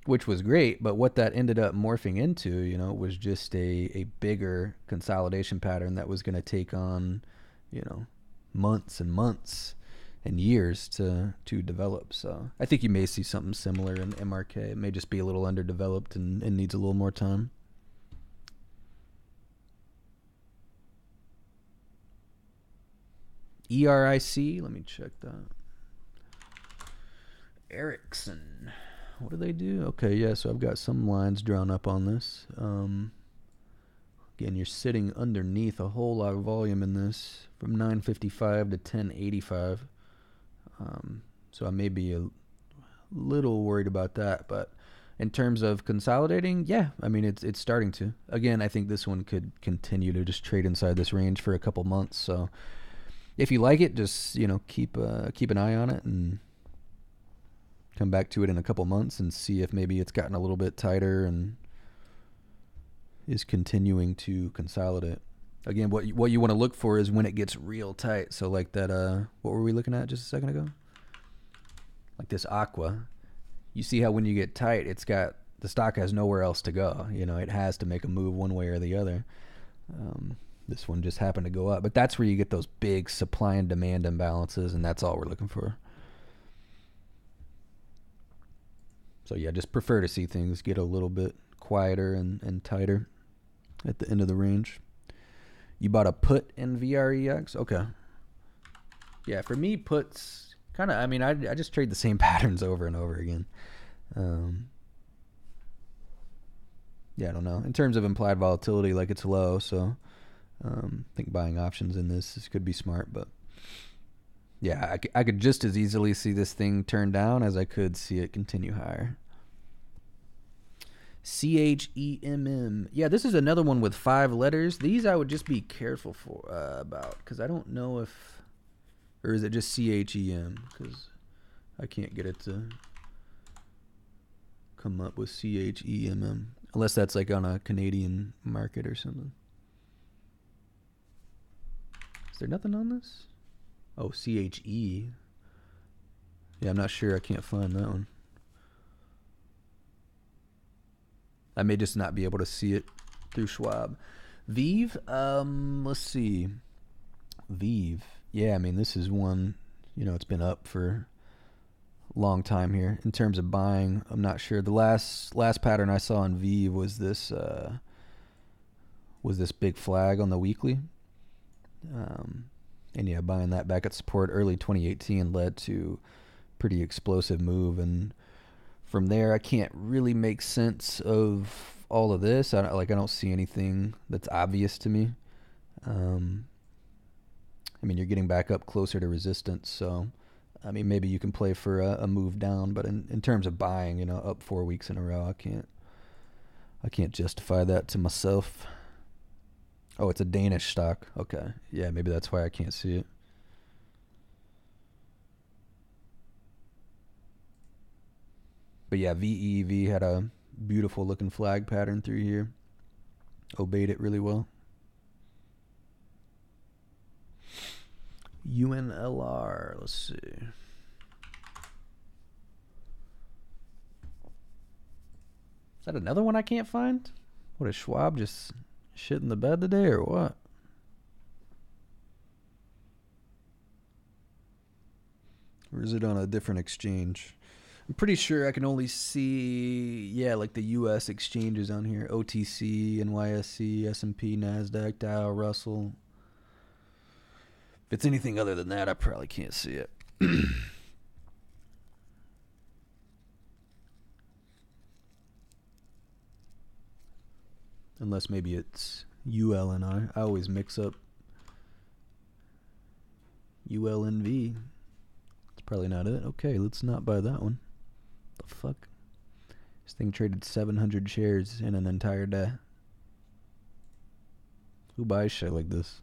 which was great. But what that ended up morphing into, was just a bigger consolidation pattern that was going to take on, months and months and years to develop. So I think you may see something similar in MRK. It may just be a little underdeveloped and needs a little more time. ERIC, let me check that. Ericsson, what do they do? Okay, yeah, so I've got some lines drawn up on this. Again, you're sitting underneath a whole lot of volume in this from 955 to 1085. So I may be a little worried about that, but in terms of consolidating, yeah, I mean, it's starting to. Again, I think this one could continue to just trade inside this range for a couple months, so if you like it, just keep an eye on it and come back to it in a couple months and see if maybe it's gotten a little bit tighter and is continuing to consolidate. Again, what you want to look for is when it gets real tight. So like that, what were we looking at just a second ago? Like this Aqua. You see how when you get tight, the stock has nowhere else to go. It has to make a move one way or the other. This one just happened to go up. But that's where you get those big supply and demand imbalances, and that's all we're looking for. So, yeah, just prefer to see things get a little bit quieter and tighter at the end of the range. You bought a put in VREX? Okay. Yeah, for me, puts kind of, I just trade the same patterns over and over again. Yeah, I don't know. In terms of implied volatility, like it's low, so I think buying options in this could be smart, but yeah, I could just as easily see this thing turn down as I could see it continue higher. CHEMM. Yeah, this is another one with 5 letters. These I would just be careful about, because I don't know if, or is it just CHEM? Because I can't get it to come up with CHEMM, unless that's like on a Canadian market or something. Is there nothing on this? Oh, CHE. Yeah, I'm not sure. I can't find that one. I may just not be able to see it through Schwab. Vive, let's see. Vive. Yeah, I mean, this is one, it's been up for a long time here. In terms of buying, I'm not sure. The last pattern I saw on Vive was this big flag on the weekly. And yeah, buying that back at support early 2018 led to pretty explosive move, and from there I can't really make sense of all of this. I don't see anything that's obvious to me. I mean, you're getting back up closer to resistance, so I mean, maybe you can play for a move down, but in terms of buying, up 4 weeks in a row, I can't justify that to myself. Oh, it's a Danish stock. Okay. Yeah, maybe that's why I can't see it. But yeah, VEV had a beautiful looking flag pattern through here. Obeyed it really well. UNLR, let's see. Is that another one I can't find? What, is Schwab just shit in the bed today or what? Or is it on a different exchange? I'm pretty sure I can only see, like the U.S. exchanges on here. OTC, NYSE, S&P, NASDAQ, Dow, Russell. If it's anything other than that, I probably can't see it. Unless maybe it's ULNI. I always mix up ULNV. It's probably not it. Okay, let's not buy that one. The fuck? This thing traded 700 shares in an entire day. Who buys shit like this?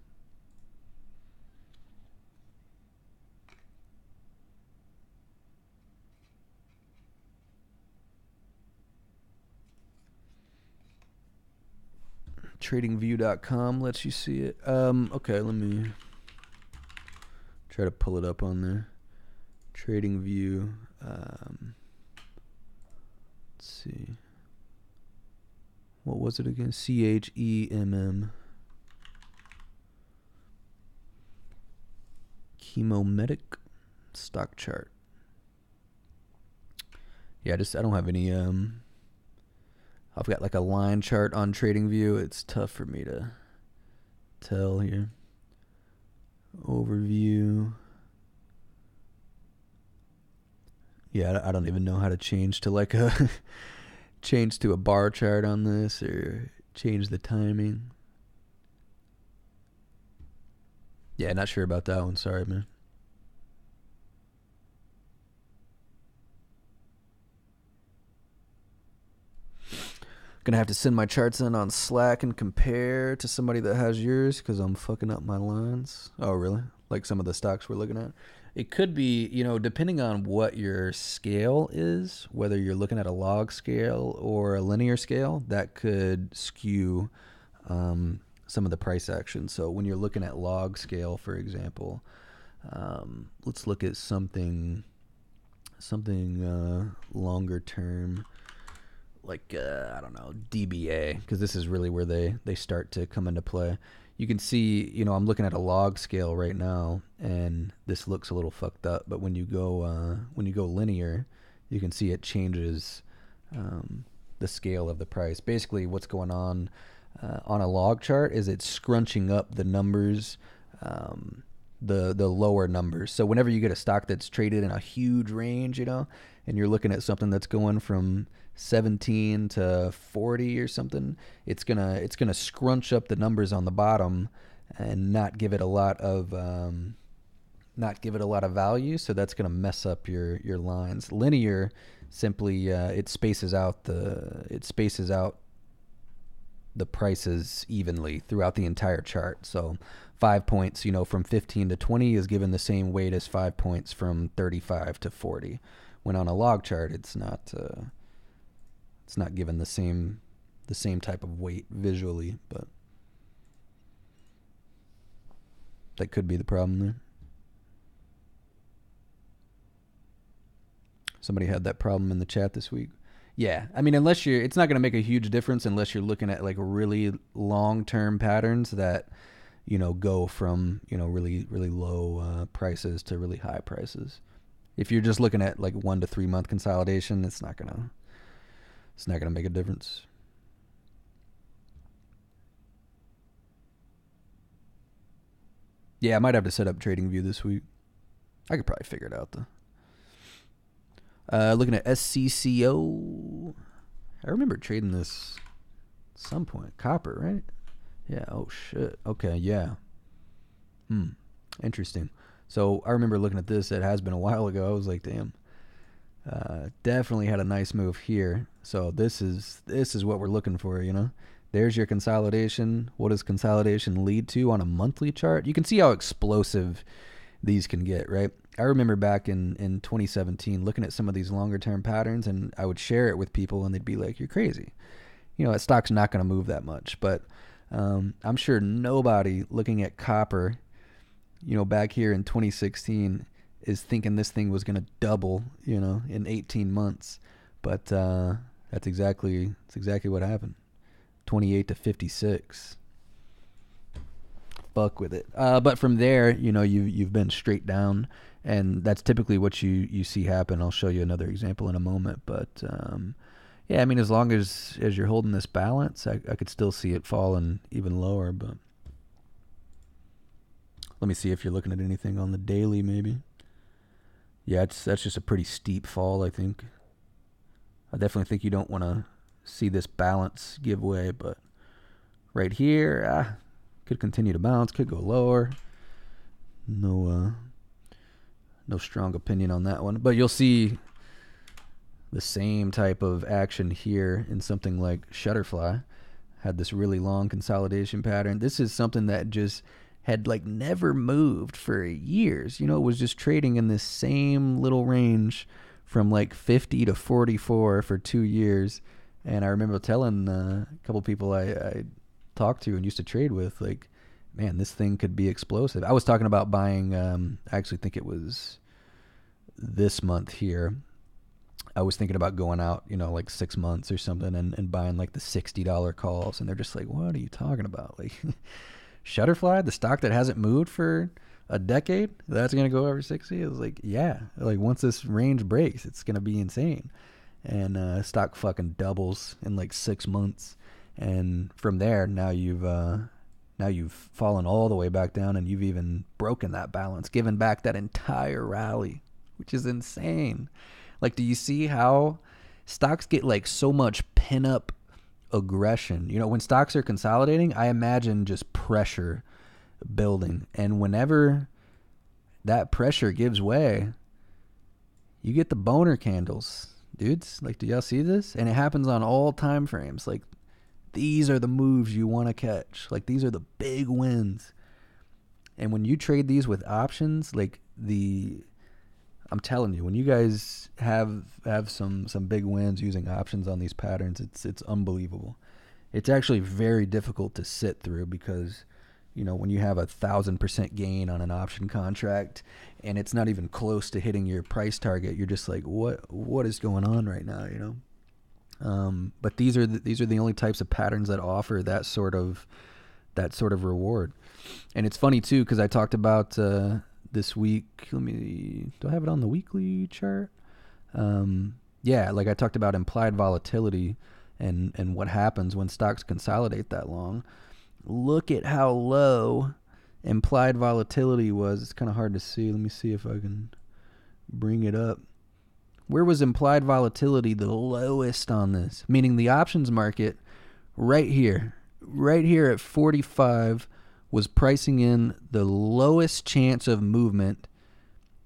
TradingView.com lets you see it. Okay, let me try to pull it up on there. TradingView. Let's see. What was it again? CHEMM. Chemomedic stock chart. Yeah, I don't have any I've got like a line chart on TradingView. It's tough for me to tell here. Overview. Yeah, I don't even know how to change to like a change to a bar chart on this or change the timing. Yeah, not sure about that one. Sorry, man. Gonna have to send my charts in on Slack and compare to somebody that has yours because I'm fucking up my lines. Oh, really? Like some of the stocks we're looking at? It could be, depending on what your scale is, whether you're looking at a log scale or a linear scale, that could skew some of the price action. So when you're looking at log scale, for example, let's look at something longer term. Like, I don't know, DBA, because this is really where they start to come into play. You can see, I'm looking at a log scale right now, and this looks a little fucked up. But when you go linear, you can see it changes the scale of the price. Basically, what's going on a log chart is it's scrunching up the numbers, the lower numbers. So whenever you get a stock that's traded in a huge range, and you're looking at something that's going from 17 to 40 or something, it's gonna scrunch up the numbers on the bottom and not give it a lot of value. So that's gonna mess up your lines. Linear simply it spaces out the prices evenly throughout the entire chart. So 5 points, from 15 to 20 is given the same weight as 5 points from 35 to 40. When on a log chart, it's not given the same type of weight visually, but that could be the problem there. Somebody had that problem in the chat this week. Yeah, I mean, it's not going to make a huge difference unless you're looking at like really long-term patterns that, go from, really, really low prices to really high prices. If you're just looking at like 1 to 3 month consolidation, it's not gonna make a difference. Yeah, I might have to set up TradingView this week. I could probably figure it out though. Looking at SCCO. I remember trading this at some point. Copper, right? Yeah. Oh shit. Okay. Yeah. Interesting. So I remember looking at this. It has been a while ago. I was like, damn. Definitely had a nice move here. So this is what we're looking for. There's your consolidation. What does consolidation lead to on a monthly chart? You can see how explosive these can get, right? I remember back in 2017 looking at some of these longer term patterns, and I would share it with people and they'd be like, you're crazy. That stock's not going to move that much. But I'm sure nobody looking at copper, back here in 2016 is thinking this thing was going to double, in 18 months. But that's exactly what happened. 28 to 56. Fuck with it. But from there, you've been straight down, and that's typically what you see happen. I'll show you another example in a moment. But yeah, I mean, as long as you're holding this balance, I could still see it falling even lower. But let me see if you're looking at anything on the daily, maybe. Yeah, that's just a pretty steep fall, I think. I definitely think you don't want to see this balance give way, but right here, could continue to bounce, could go lower. No strong opinion on that one, but you'll see the same type of action here in something like Shutterfly. Had this really long consolidation pattern. This is something that just had like never moved for years. It was just trading in this same little range from like 50 to 44 for 2 years. And I remember telling a couple people I talked to and used to trade with, like, man, this thing could be explosive. I was talking about buying, I actually think it was this month here. I was thinking about going out, like 6 months or something and buying like the $60 calls. And they're just like, what are you talking about? Like, Shutterfly, the stock that hasn't moved for a decade, that's going to go over 60? It was like, yeah. Like, once this range breaks, it's going to be insane. And stock fucking doubles in like 6 months. And from there, now you've fallen all the way back down, and you've even broken that balance, given back that entire rally, which is insane. Like, do you see how stocks get like so much pin-up aggression? When stocks are consolidating, I imagine just pressure building. And whenever that pressure gives way, you get the boner candles, dudes. Like, do y'all see this? And it happens on all time frames. Like, these are the moves you want to catch. Like, these are the big wins. And when you trade these with options, like I'm telling you, when you guys have some big wins using options on these patterns, it's unbelievable. It's actually very difficult to sit through because, when you have 1,000% gain on an option contract and it's not even close to hitting your price target, you're just like, what is going on right now, But these are the only types of patterns that offer that sort of reward. And it's funny too, because I talked about this week. Do I have it on the weekly chart? Yeah, like I talked about implied volatility and what happens when stocks consolidate that long. Look at how low implied volatility was. It's kind of hard to see. Let me see if I can bring it up. Where was implied volatility the lowest on this? Meaning the options market right here at 45 was pricing in the lowest chance of movement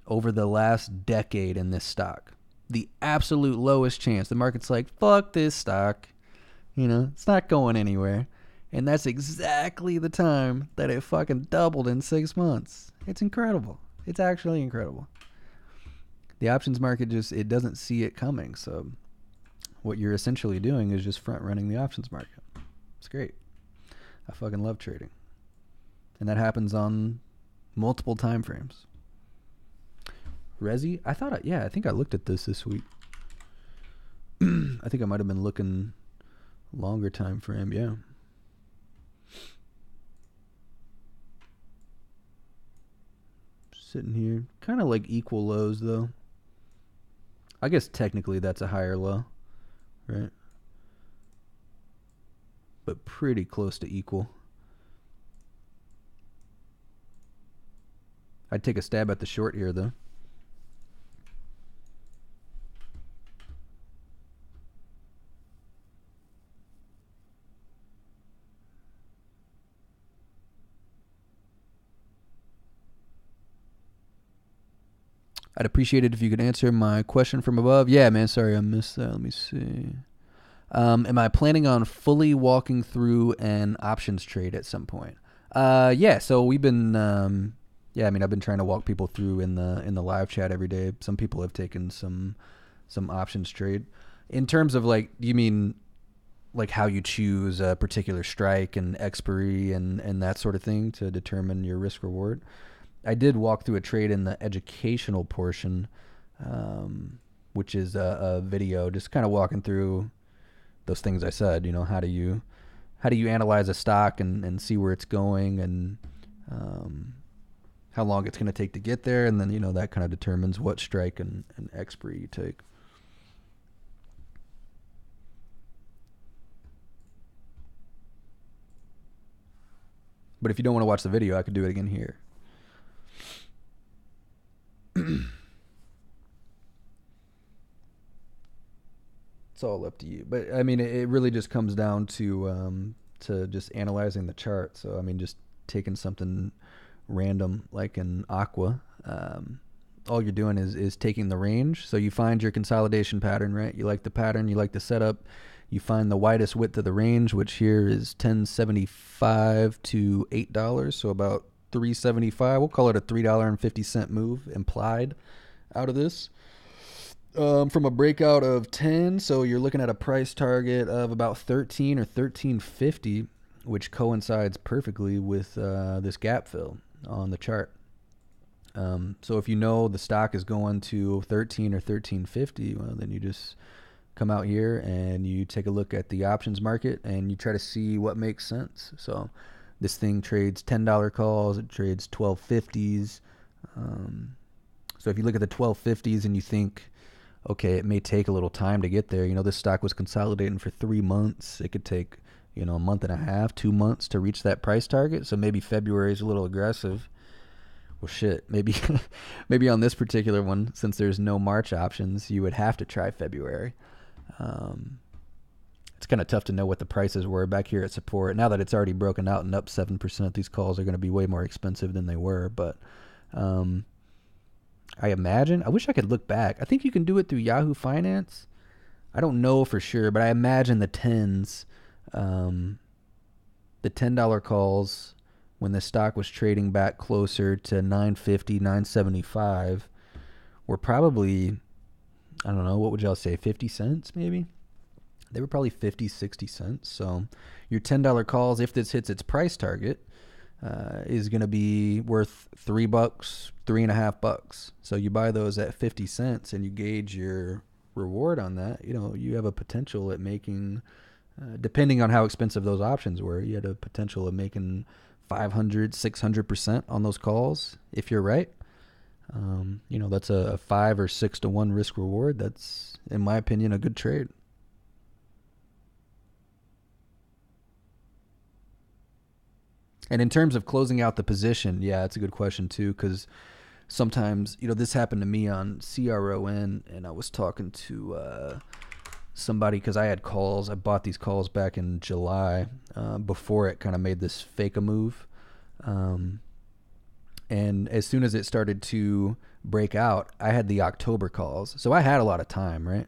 over the last decade in this stock. The absolute lowest chance. The market's like, fuck this stock. It's not going anywhere. And that's exactly the time that it fucking doubled in 6 months. It's incredible. It's actually incredible. The options market it doesn't see it coming. So what you're essentially doing is just front running the options market. It's great. I fucking love trading. And that happens on multiple time frames. Resi, I think I looked at this week. I think I might have been looking longer time frame, yeah. Sitting here, kind of like equal lows though. I guess technically that's a higher low, right? But pretty close to equal. I'd take a stab at the short here though. I'd appreciate it if you could answer my question from above. Yeah, man, sorry I missed that. Let me see. Am I planning on fully walking through an options trade at some point? Yeah, so we've been I've been trying to walk people through in the live chat every day. Some people have taken some options trade. In terms of like, you mean like how you choose a particular strike and expiry and that sort of thing to determine your risk reward? I did walk through a trade in the educational portion, which is a video just kind of walking through those things I said. How do you analyze a stock and see where it's going and how long it's going to take to get there, and then that kind of determines what strike and expiry you take. But if you don't want to watch the video, I could do it again here. It's all up to you. But I mean, it really just comes down to just analyzing the chart. So I mean, just taking something random like an aqua. All you're doing is taking the range. So you find your consolidation pattern, right? You like the pattern, you like the setup. You find the widest width of the range, which here is $10.75 to $8, so about $3.75. We'll call it a $3.50 move implied out of this. From a breakout of 10, so you're looking at a price target of about 13 or 13.50, which coincides perfectly with this gap fill on the chart. So if you know the stock is going to 13 or 13.50, well, then you just come out here and you take a look at the options market and you try to see what makes sense. So this thing trades $10 calls, it trades 12.50s. So if you look at the 12.50s and you think, okay, it may take a little time to get there. This stock was consolidating for 3 months. It could take, a month and a half, 2 months to reach that price target. So maybe February is a little aggressive. Well, shit, maybe on this particular one, since there's no March options, you would have to try February. It's kind of tough to know what the prices were back here at support. Now that it's already broken out and up 7%, these calls are going to be way more expensive than they were. But I wish I could look back. I think you can do it through Yahoo Finance. I don't know for sure, but I imagine the $10 calls when the stock was trading back closer to $9.50, $9.75 were probably, I don't know, what would y'all say, 50 cents maybe? They were probably 50, 60 cents. So your $10 calls, if this hits its price target, is going to be worth $3, $3.50. So you buy those at 50 cents and you gauge your reward on that. You have a potential at making, depending on how expensive those options were, you had a potential of making 500, 600% on those calls if you're right. That's a 5 or 6 to 1 risk reward. That's, in my opinion, a good trade. And in terms of closing out the position, yeah, that's a good question too, because sometimes, this happened to me on CRON, and I was talking to somebody because I had calls. I bought these calls back in July before it kind of made this fake a move. And as soon as it started to break out, I had the October calls. So I had a lot of time, right?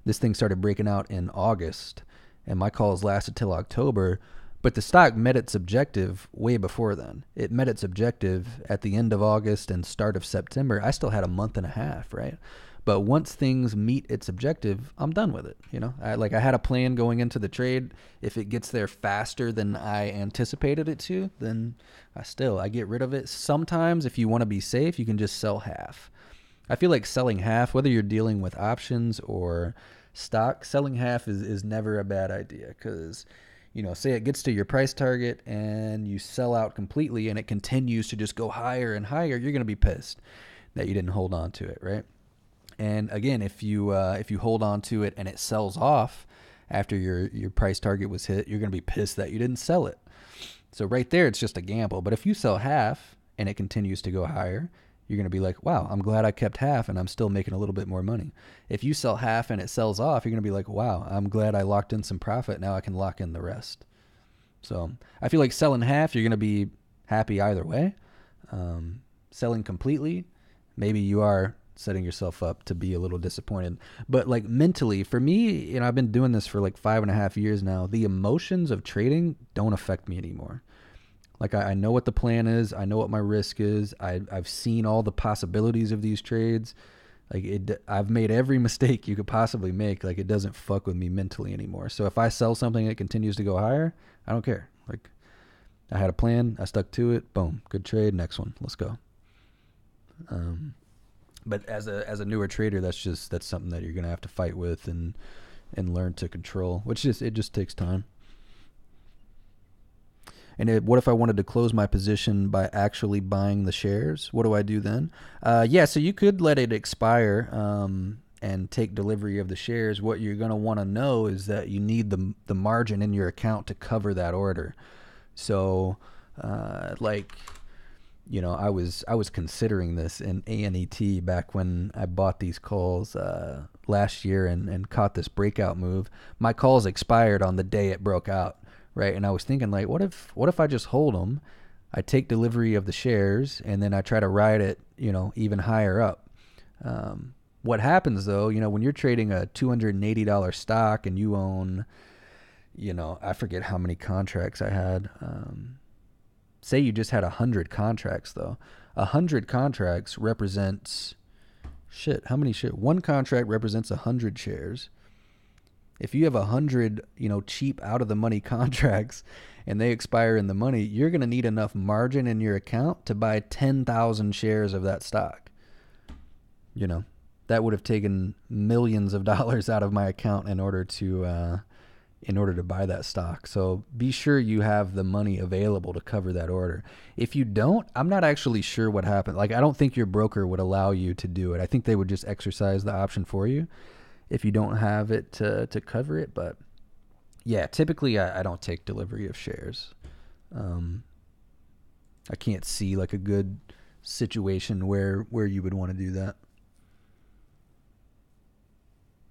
This thing started breaking out in August, and my calls lasted till October. But the stock met its objective way before then. It met its objective at the end of August and start of September. I still had a month and a half, right? But once things meet its objective, I'm done with it. I had a plan going into the trade. If it gets there faster than I anticipated it to, then I get rid of it. Sometimes if you want to be safe, you can just sell half. I feel like selling half, whether you're dealing with options or stock, selling half is never a bad idea, because say it gets to your price target and you sell out completely and it continues to just go higher and higher, you're going to be pissed that you didn't hold on to it, right? And again, if you hold on to it and it sells off after your price target was hit, you're going to be pissed that you didn't sell it. So right there, it's just a gamble. But if you sell half and it continues to go higher, you're going to be like, wow, I'm glad I kept half and I'm still making a little bit more money. If you sell half and it sells off, you're going to be like, wow, I'm glad I locked in some profit. Now I can lock in the rest. So I feel like selling half, you're going to be happy either way. Selling completely, maybe you are setting yourself up to be a little disappointed. But like mentally, for me, I've been doing this for like 5.5 years now. The emotions of trading don't affect me anymore. Like I know what the plan is. I know what my risk is. I've seen all the possibilities of these trades. I've made every mistake you could possibly make. Like, it doesn't fuck with me mentally anymore. So if I sell something that continues to go higher, I don't care. Like, I had a plan. I stuck to it. Boom. Good trade. Next one. Let's go. But as a newer trader, that's something that you're gonna have to fight with and learn to control. It just takes time. And what if I wanted to close my position by actually buying the shares? What do I do then? So you could let it expire and take delivery of the shares. What you're going to want to know is that you need the margin in your account to cover that order. So, I was considering this in ANET back when I bought these calls last year and caught this breakout move. My calls expired on the day it broke out. Right. And I was thinking, like, what if I just hold them, I take delivery of the shares, and then I try to ride it, even higher up. What happens though, when you're trading a $280 stock and you own, I forget how many contracts I had. Say you just had 100 contracts though. 100 contracts represents how many shares? One contract represents 100 shares. If you have 100, cheap out of the money contracts and they expire in the money, you're going to need enough margin in your account to buy 10,000 shares of that stock. That would have taken millions of dollars out of my account in order to buy that stock. So be sure you have the money available to cover that order. If you don't, I'm not actually sure what happened. Like, I don't think your broker would allow you to do it. I think they would just exercise the option for you if you don't have it to cover it. But yeah, typically I don't take delivery of shares. I can't see like a good situation where you would want to do that.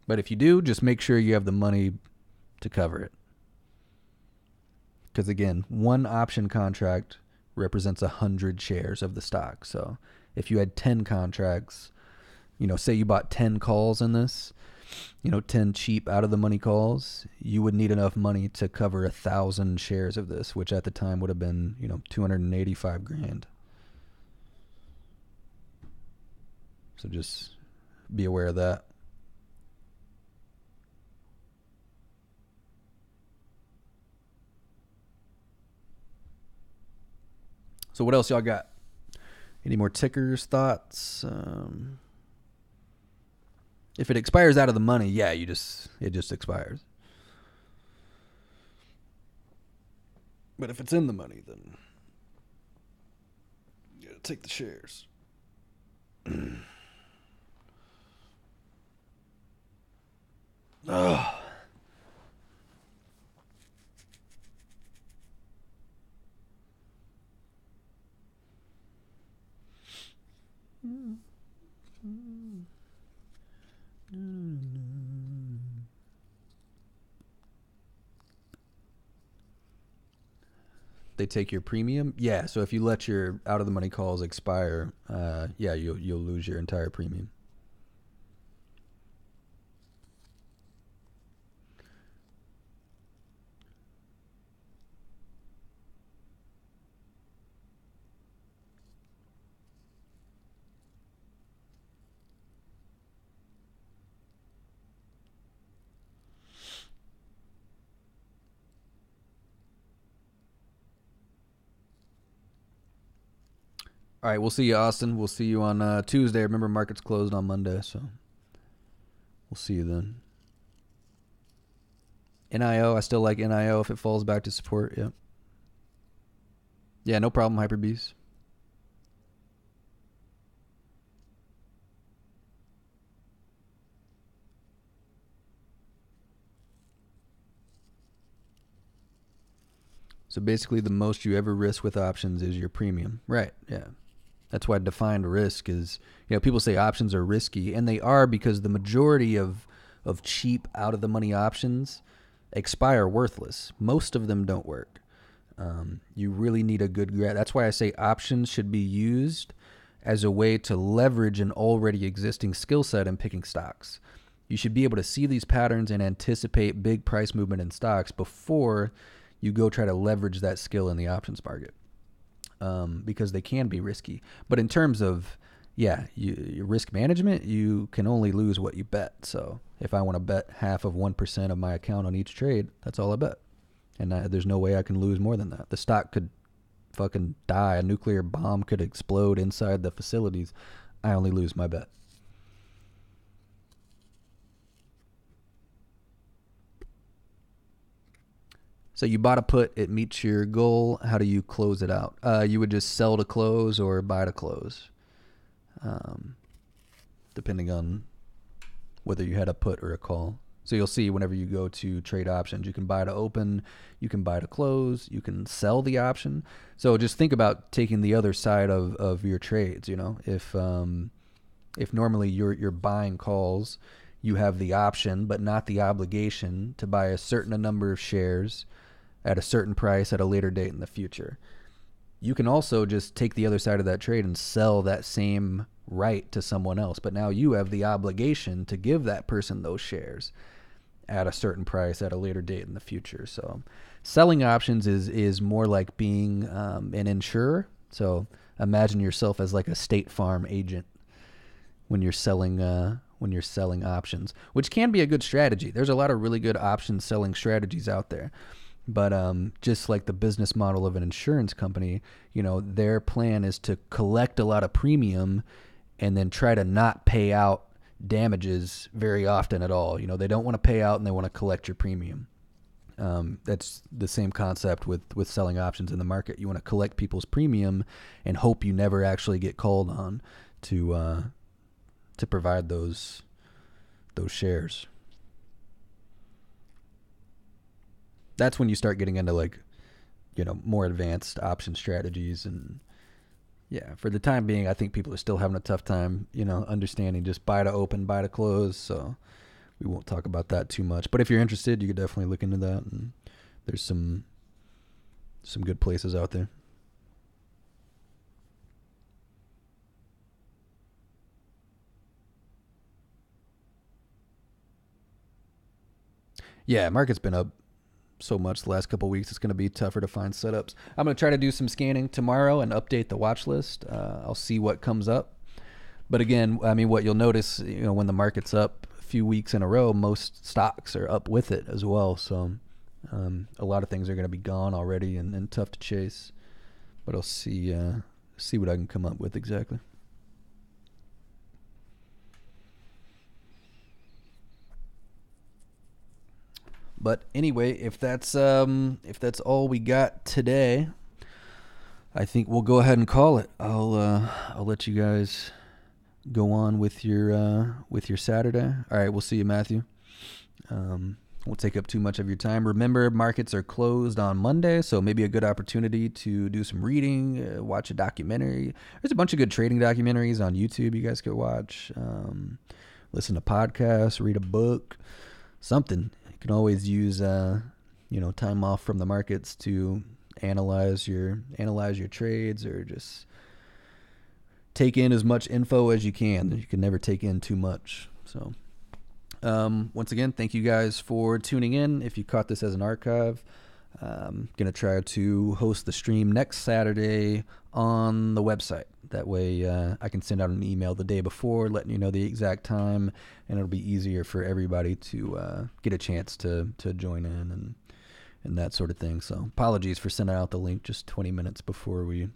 But if you do, just make sure you have the money to cover it. Because again, one option contract represents 100 shares of the stock. So if you had 10 contracts, say you bought 10 calls in this, 10 cheap out of the money calls, you would need enough money to cover 1,000 shares of this, which at the time would have been, $285,000. So just be aware of that. So what else y'all got? Any more tickers, thoughts? If it expires out of the money, yeah, it just expires. But if it's in the money, then you gotta take the shares. Oh. They take your premium. Yeah, so if you let your out of the money calls expire, yeah, you'll lose your entire premium. All right, we'll see you, Austin. We'll see you on Tuesday. Remember, market's closed on Monday, so we'll see you then. NIO, I still like NIO if it falls back to support. Yeah. Yeah, no problem, Hyperbeast. So basically, the most you ever risk with options is your premium. Right, yeah. That's why defined risk is, people say options are risky, and they are because the majority of cheap out-of-the-money options expire worthless. Most of them don't work. You really need a good grad. That's why I say options should be used as a way to leverage an already existing skill set in picking stocks. You should be able to see these patterns and anticipate big price movement in stocks before you go try to leverage that skill in the options market, because they can be risky. But in terms of, your risk management, you can only lose what you bet. So if I want to bet half of 1% of my account on each trade, that's all I bet. And there's no way I can lose more than that. The stock could fucking die. A nuclear bomb could explode inside the facilities. I only lose my bet. So you bought a put, it meets your goal. How do you close it out? You would just sell to close or buy to close, depending on whether you had a put or a call. So you'll see whenever you go to trade options, you can buy to open, you can buy to close, you can sell the option. So just think about taking the other side of your trades. If normally you're buying calls, you have the option but not the obligation to buy a certain number of shares at a certain price at a later date in the future. You can also just take the other side of that trade and sell that same right to someone else, but now you have the obligation to give that person those shares at a certain price at a later date in the future. So selling options is more like being an insurer. So imagine yourself as like a State Farm agent when you're selling options, which can be a good strategy. There's a lot of really good option selling strategies out there. But just like the business model of an insurance company, their plan is to collect a lot of premium and then try to not pay out damages very often at all. They don't want to pay out and they want to collect your premium. That's the same concept with selling options in the market. You want to collect people's premium and hope you never actually get called on to provide those shares. That's when you start getting into more advanced option strategies. And for the time being, I think people are still having a tough time, understanding just buy to open, buy to close. So we won't talk about that too much. But if you're interested, you could definitely look into that. And there's some good places out there. Yeah, market's been up so much the last couple of weeks. It's going to be tougher to find setups. I'm going to try to do some scanning tomorrow and update the watch list. I'll see what comes up. But again, what you'll notice, when the market's up a few weeks in a row, most stocks are up with it as well. So a lot of things are going to be gone already and tough to chase. But I'll see what I can come up with exactly. But anyway, if that's all we got today, I think we'll go ahead and call it. I'll let you guys go on with your Saturday. All right, we'll see you, Matthew. Won't take up too much of your time. Remember, markets are closed on Monday, so maybe a good opportunity to do some reading, watch a documentary. There's a bunch of good trading documentaries on YouTube you guys could watch. Listen to podcasts, read a book, something. You can always use time off from the markets to analyze your trades, or just take in as much info as you can. You can never take in too much. So once again, thank you guys for tuning in. If you caught this as an archive, I'm going to try to host the stream next Saturday on the website. That way I can send out an email the day before letting you know the exact time, and it'll be easier for everybody to get a chance to join in and that sort of thing. So apologies for sending out the link just 20 minutes before we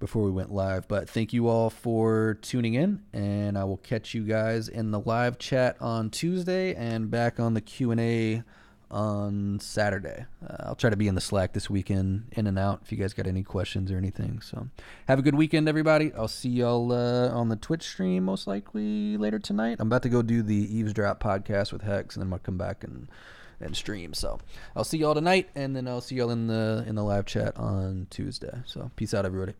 went live. But thank you all for tuning in, and I will catch you guys in the live chat on Tuesday and back on the Q&A on Saturday. I'll try to be in the Slack this weekend, in and out, if you guys got any questions or anything. So have a good weekend, everybody. I'll see y'all on the Twitch stream most likely later tonight. I'm about to go do the Eavesdrop podcast with Hex, and then I'll come back and stream. So I'll see y'all tonight, and then I'll see y'all in the live chat on Tuesday. So peace out, everybody.